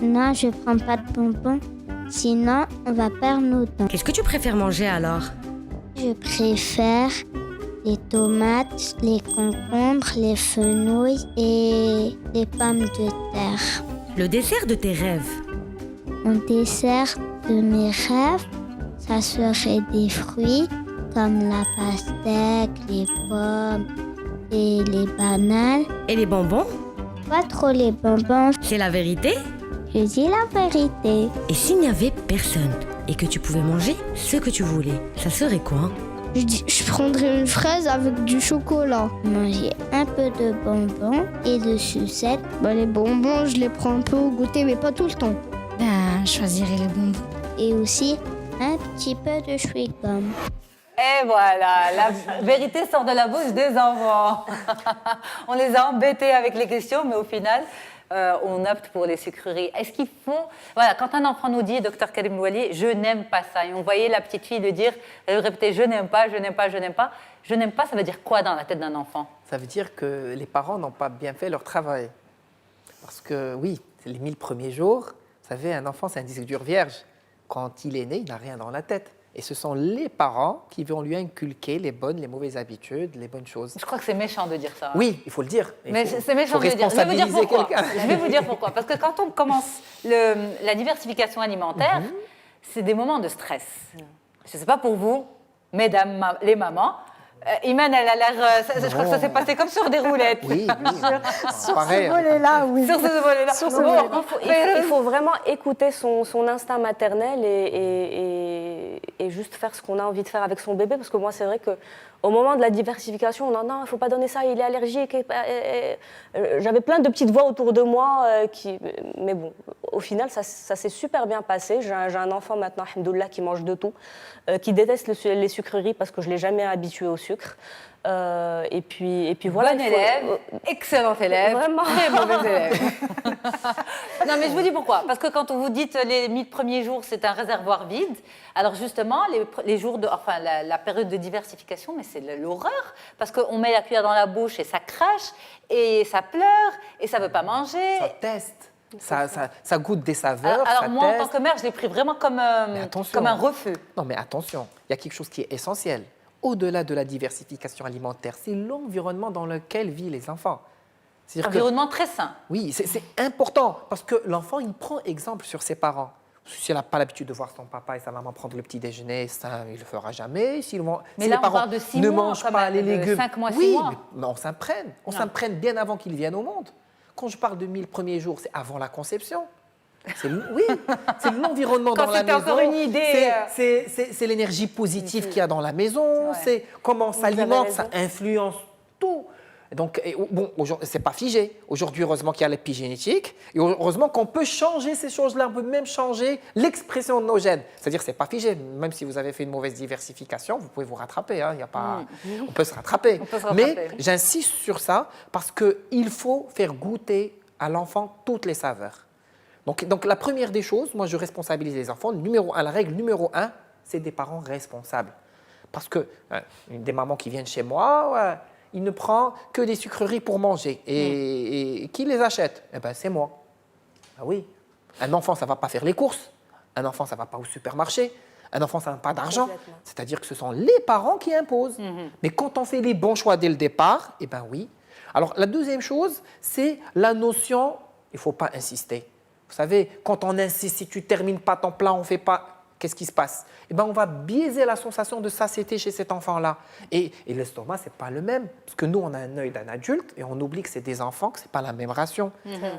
Non, je prends pas de bonbons. Sinon, on va perdre nos dents. Qu'est-ce que tu préfères manger alors? Je préfère les tomates, les concombres, les fenouils et les pommes de terre. Le dessert de tes rêves? Mon dessert de mes rêves, ça serait des fruits comme la pastèque, les pommes et les bananes. Et les bonbons? Pas trop les bonbons. C'est la vérité? Je dis la vérité. Et s'il n'y avait personne et que tu pouvais manger ce que tu voulais, ça serait quoi? Je prendrais une fraise avec du chocolat. Manger un peu de bonbons et de sucettes. Les bonbons, je les prends un peu au goûter, mais pas tout le temps. Je choisirais les bonbons. Et aussi un petit peu de chewing-gum. Et voilà, la vérité sort de la bouche des enfants. On les a embêtés avec les questions, mais au final, on opte pour les sucreries. Est-ce qu'il faut... Voilà, quand un enfant nous dit, docteur Karim Louali, je n'aime pas ça, et on voyait la petite fille le dire, elle répétait, je n'aime pas, je n'aime pas, je n'aime pas. Je n'aime pas, ça veut dire quoi dans la tête d'un enfant? Ça veut dire que les parents n'ont pas bien fait leur travail. Parce que oui, c'est les 1000 premiers jours, vous savez, un enfant, c'est un disque dur vierge. Quand il est né, il n'a rien dans la tête. Et ce sont les parents qui vont lui inculquer les bonnes, les mauvaises habitudes, les bonnes choses. Je crois que c'est méchant de dire ça. Oui, il faut le dire. Mais c'est méchant de le dire. Je vais vous dire pourquoi. Je vais vous dire pourquoi. Parce que quand on commence la diversification alimentaire, c'est des moments de stress. Je ne sais pas pour vous, mesdames, les mamans, Iman, elle a l'air. Je crois que ça s'est passé comme sur des roulettes. Oui, sur ce volet-là, oui. Sur ce volet-là. Il faut vraiment écouter son instinct maternel et juste faire ce qu'on a envie de faire avec son bébé. Parce que moi, c'est vrai qu'au moment de la diversification, on dit non, il ne faut pas donner ça, il est allergique. J'avais plein de petites voix autour de moi. Mais bon, au final, ça s'est super bien passé. J'ai un enfant maintenant, alhamdoulilah, qui mange de tout, qui déteste les sucreries parce que je ne l'ai jamais habitué au sucre. Et puis voilà. Bon élève, excellent élève, vraiment. Très mauvais élève. Non, mais je vous dis pourquoi. Parce que quand on vous dit les 1000 premiers jours, c'est un réservoir vide, alors justement, les jours la période de diversification, mais c'est l'horreur. Parce qu'on met la cuillère dans la bouche et ça crache, et ça pleure, et ça ne veut pas manger. Ça teste. Ça goûte des saveurs. Alors moi, en tant que mère, je l'ai pris vraiment comme un refus. Non, mais attention, il y a quelque chose qui est essentiel. Au-delà de la diversification alimentaire, c'est l'environnement dans lequel vivent les enfants. Environnement très sain. Oui, c'est important parce que l'enfant, il prend exemple sur ses parents. Si elle n'a pas l'habitude de voir son papa et sa maman prendre le petit déjeuner, ça, il ne le fera jamais. Mais là, on parle de 6 mois, ne mangent pas les légumes. 5 mois, 6 mois. Mais on s'imprègne. On s'imprègne bien avant qu'ils viennent au monde. Quand je parle de 1000 premiers jours, c'est avant la conception. C'est l'environnement dans la maison. Encore une idée. C'est l'énergie positive qu'il y a dans la maison. C'est comment on s'alimente, ça influence tout. Donc, bon, c'est pas figé. Aujourd'hui, heureusement qu'il y a l'épigénétique. Et heureusement qu'on peut changer ces choses-là. On peut même changer l'expression de nos gènes. C'est-à-dire que c'est pas figé. Même si vous avez fait une mauvaise diversification, vous pouvez vous rattraper. Hein. On peut se rattraper. Mais j'insiste sur ça parce qu'il faut faire goûter à l'enfant toutes les saveurs. Donc, la première des choses, moi, je responsabilise les enfants. La règle numéro 1, c'est des parents responsables. Parce que des mamans qui viennent chez moi, il ne prend que des sucreries pour manger. Et qui les achète? Eh bien, c'est moi. Ah oui. Un enfant, ça ne va pas faire les courses. Un enfant, ça ne va pas au supermarché. Un enfant, ça n'a pas d'argent. C'est-à-dire que ce sont les parents qui imposent. Mais quand on fait les bons choix dès le départ, eh bien oui. Alors, la deuxième chose, c'est la notion, il ne faut pas insister. Vous savez, quand on insiste, si tu ne termines pas ton plat, on ne fait pas, qu'est-ce qui se passe? Eh bien, on va biaiser la sensation de satiété chez cet enfant-là. Et l'estomac, ce n'est pas le même. Parce que nous, on a un œil d'un adulte et on oublie que c'est des enfants, que ce n'est pas la même ration.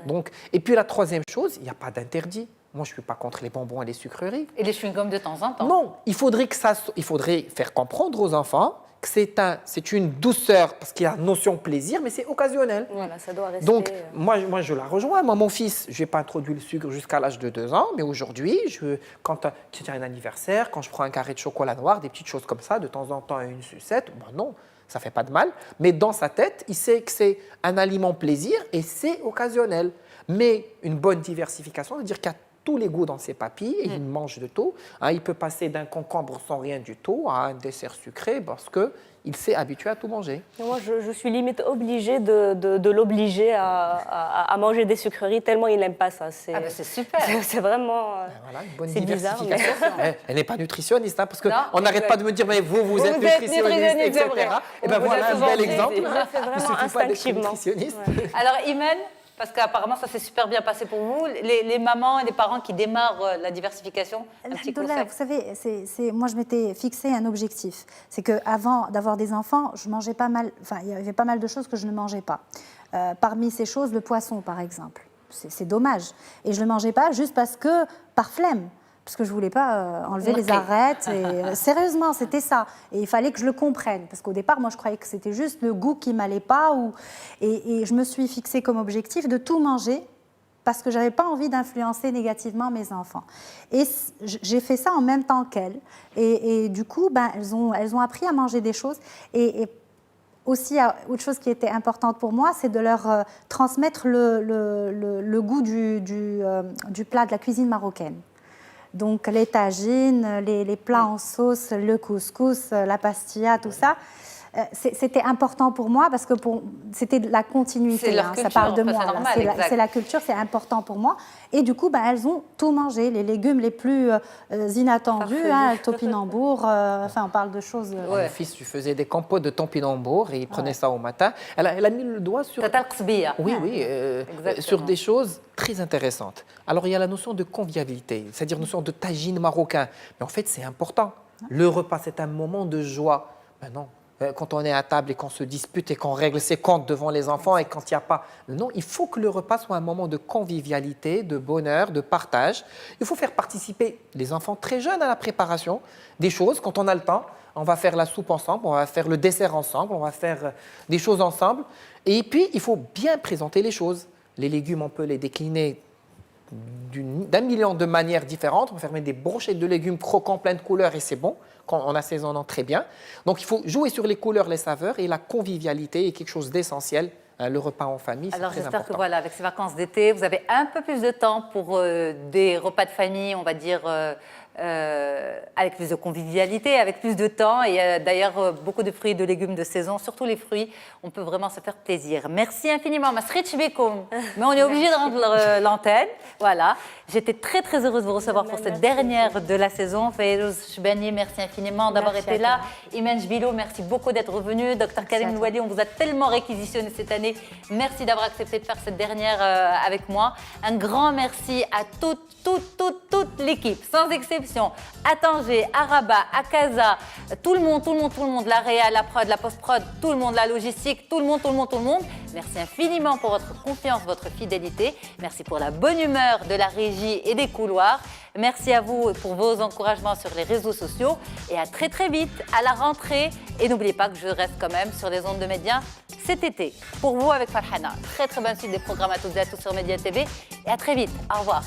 Donc, et puis la troisième chose, il n'y a pas d'interdit. Moi, je ne suis pas contre les bonbons et les sucreries. Et les chewing-gums de temps en temps. Non, il faudrait faire comprendre aux enfants que c'est une douceur, parce qu'il y a la notion plaisir, mais c'est occasionnel. Voilà, ça doit rester... Donc, moi, je la rejoins. Moi, mon fils, je n'ai pas introduit le sucre jusqu'à l'âge de 2 ans, mais aujourd'hui, quand il y a un anniversaire, quand je prends un carré de chocolat noir, des petites choses comme ça, de temps en temps une sucette, non, ça ne fait pas de mal. Mais dans sa tête, il sait que c'est un aliment plaisir et c'est occasionnel. Mais une bonne diversification, ça veut dire qu'il y a tous les goûts dans ses papilles et il mange de tout. Il peut passer d'un concombre sans rien du tout à un dessert sucré parce qu'il s'est habitué à tout manger. Moi, je suis limite obligée de l'obliger à manger des sucreries tellement il n'aime pas ça. C'est super. C'est vraiment... Voilà, une bonne c'est bizarre. Mais... Elle n'est pas nutritionniste, parce qu'on n'arrête pas de me dire mais vous êtes nutritionniste, etc. Et bien voilà un bel exemple. C'est vraiment instinctivement. Alors, Imen, parce qu'apparemment, ça s'est super bien passé pour vous. Les mamans et les parents qui démarrent la diversification, un petit conseil. Vous savez, moi, je m'étais fixé un objectif. C'est qu'avant d'avoir des enfants, je mangeais pas mal... Enfin, il y avait pas mal de choses que je ne mangeais pas. Parmi ces choses, le poisson, par exemple. C'est dommage. Et je ne le mangeais pas juste par flemme. Parce que je ne voulais pas enlever les arêtes. Et, sérieusement, c'était ça. Et il fallait que je le comprenne. Parce qu'au départ, moi, je croyais que c'était juste le goût qui ne m'allait pas. Et je me suis fixée comme objectif de tout manger parce que je n'avais pas envie d'influencer négativement mes enfants. Et j'ai fait ça en même temps qu'elles. Et du coup, elles ont appris à manger des choses. Et aussi, autre chose qui était importante pour moi, c'est de leur transmettre le goût du plat de la cuisine marocaine. Donc les tagines, les plats en sauce, le couscous, la pastilla, tout ça. c'était important pour moi parce que c'était de la continuité. C'est leur ça parle de moi. Normal, c'est la culture, c'est important pour moi. Et du coup, elles ont tout mangé, les légumes les plus inattendus, le topinambour, enfin on parle de choses... Mon fils, tu faisais des compotes de topinambour et il prenait ça au matin. Elle a mis le doigt sur... sur des choses très intéressantes. Alors il y a la notion de convivialité, c'est-à-dire la notion de tagine marocain. Mais en fait, c'est important. Le repas, c'est un moment de joie. Ben non. Quand on est à table et qu'on se dispute et qu'on règle ses comptes devant les enfants et quand il n'y a pas... Non, il faut que le repas soit un moment de convivialité, de bonheur, de partage. Il faut faire participer les enfants très jeunes à la préparation des choses. Quand on a le temps, on va faire la soupe ensemble, on va faire le dessert ensemble, on va faire des choses ensemble. Et puis, il faut bien présenter les choses. Les légumes, on peut les décliner d'un million de manières différentes. On va faire mettre des brochettes de légumes croquants, plein de couleurs et c'est bon, en assaisonnant très bien. Donc il faut jouer sur les couleurs, les saveurs et la convivialité est quelque chose d'essentiel. Le repas en famille, c'est très important. Alors j'espère que avec ces vacances d'été, vous avez un peu plus de temps pour des repas de famille, on va dire, avec plus de convivialité, avec plus de temps. Et d'ailleurs, beaucoup de fruits et de légumes de saison, surtout les fruits, on peut vraiment se faire plaisir. Merci infiniment, Masrich Bekoum. Mais on est obligé de rendre l'antenne. Voilà. J'étais très très heureuse de vous recevoir pour cette dernière de la saison. Fayrouz Chbani, merci infiniment d'avoir été là. Imen Jbilo, merci beaucoup d'être revenu. Dr Karim Louali, on vous a tellement réquisitionné cette année. Merci d'avoir accepté de faire cette dernière avec moi. Un grand merci à toute l'équipe, sans exception. À Tanger, à Rabat, à Casa, tout le monde, la réa, la prod, la post-prod, tout le monde, la logistique, tout le monde. Merci infiniment pour votre confiance, votre fidélité. Merci pour la bonne humeur de la régie et des couloirs. Merci à vous pour vos encouragements sur les réseaux sociaux. Et à très très vite, à la rentrée. Et n'oubliez pas que je reste quand même sur les ondes de Média cet été. Pour vous avec Farhana. Très très bonne suite des programmes à toutes et à tous sur Média TV. Et à très vite. Au revoir.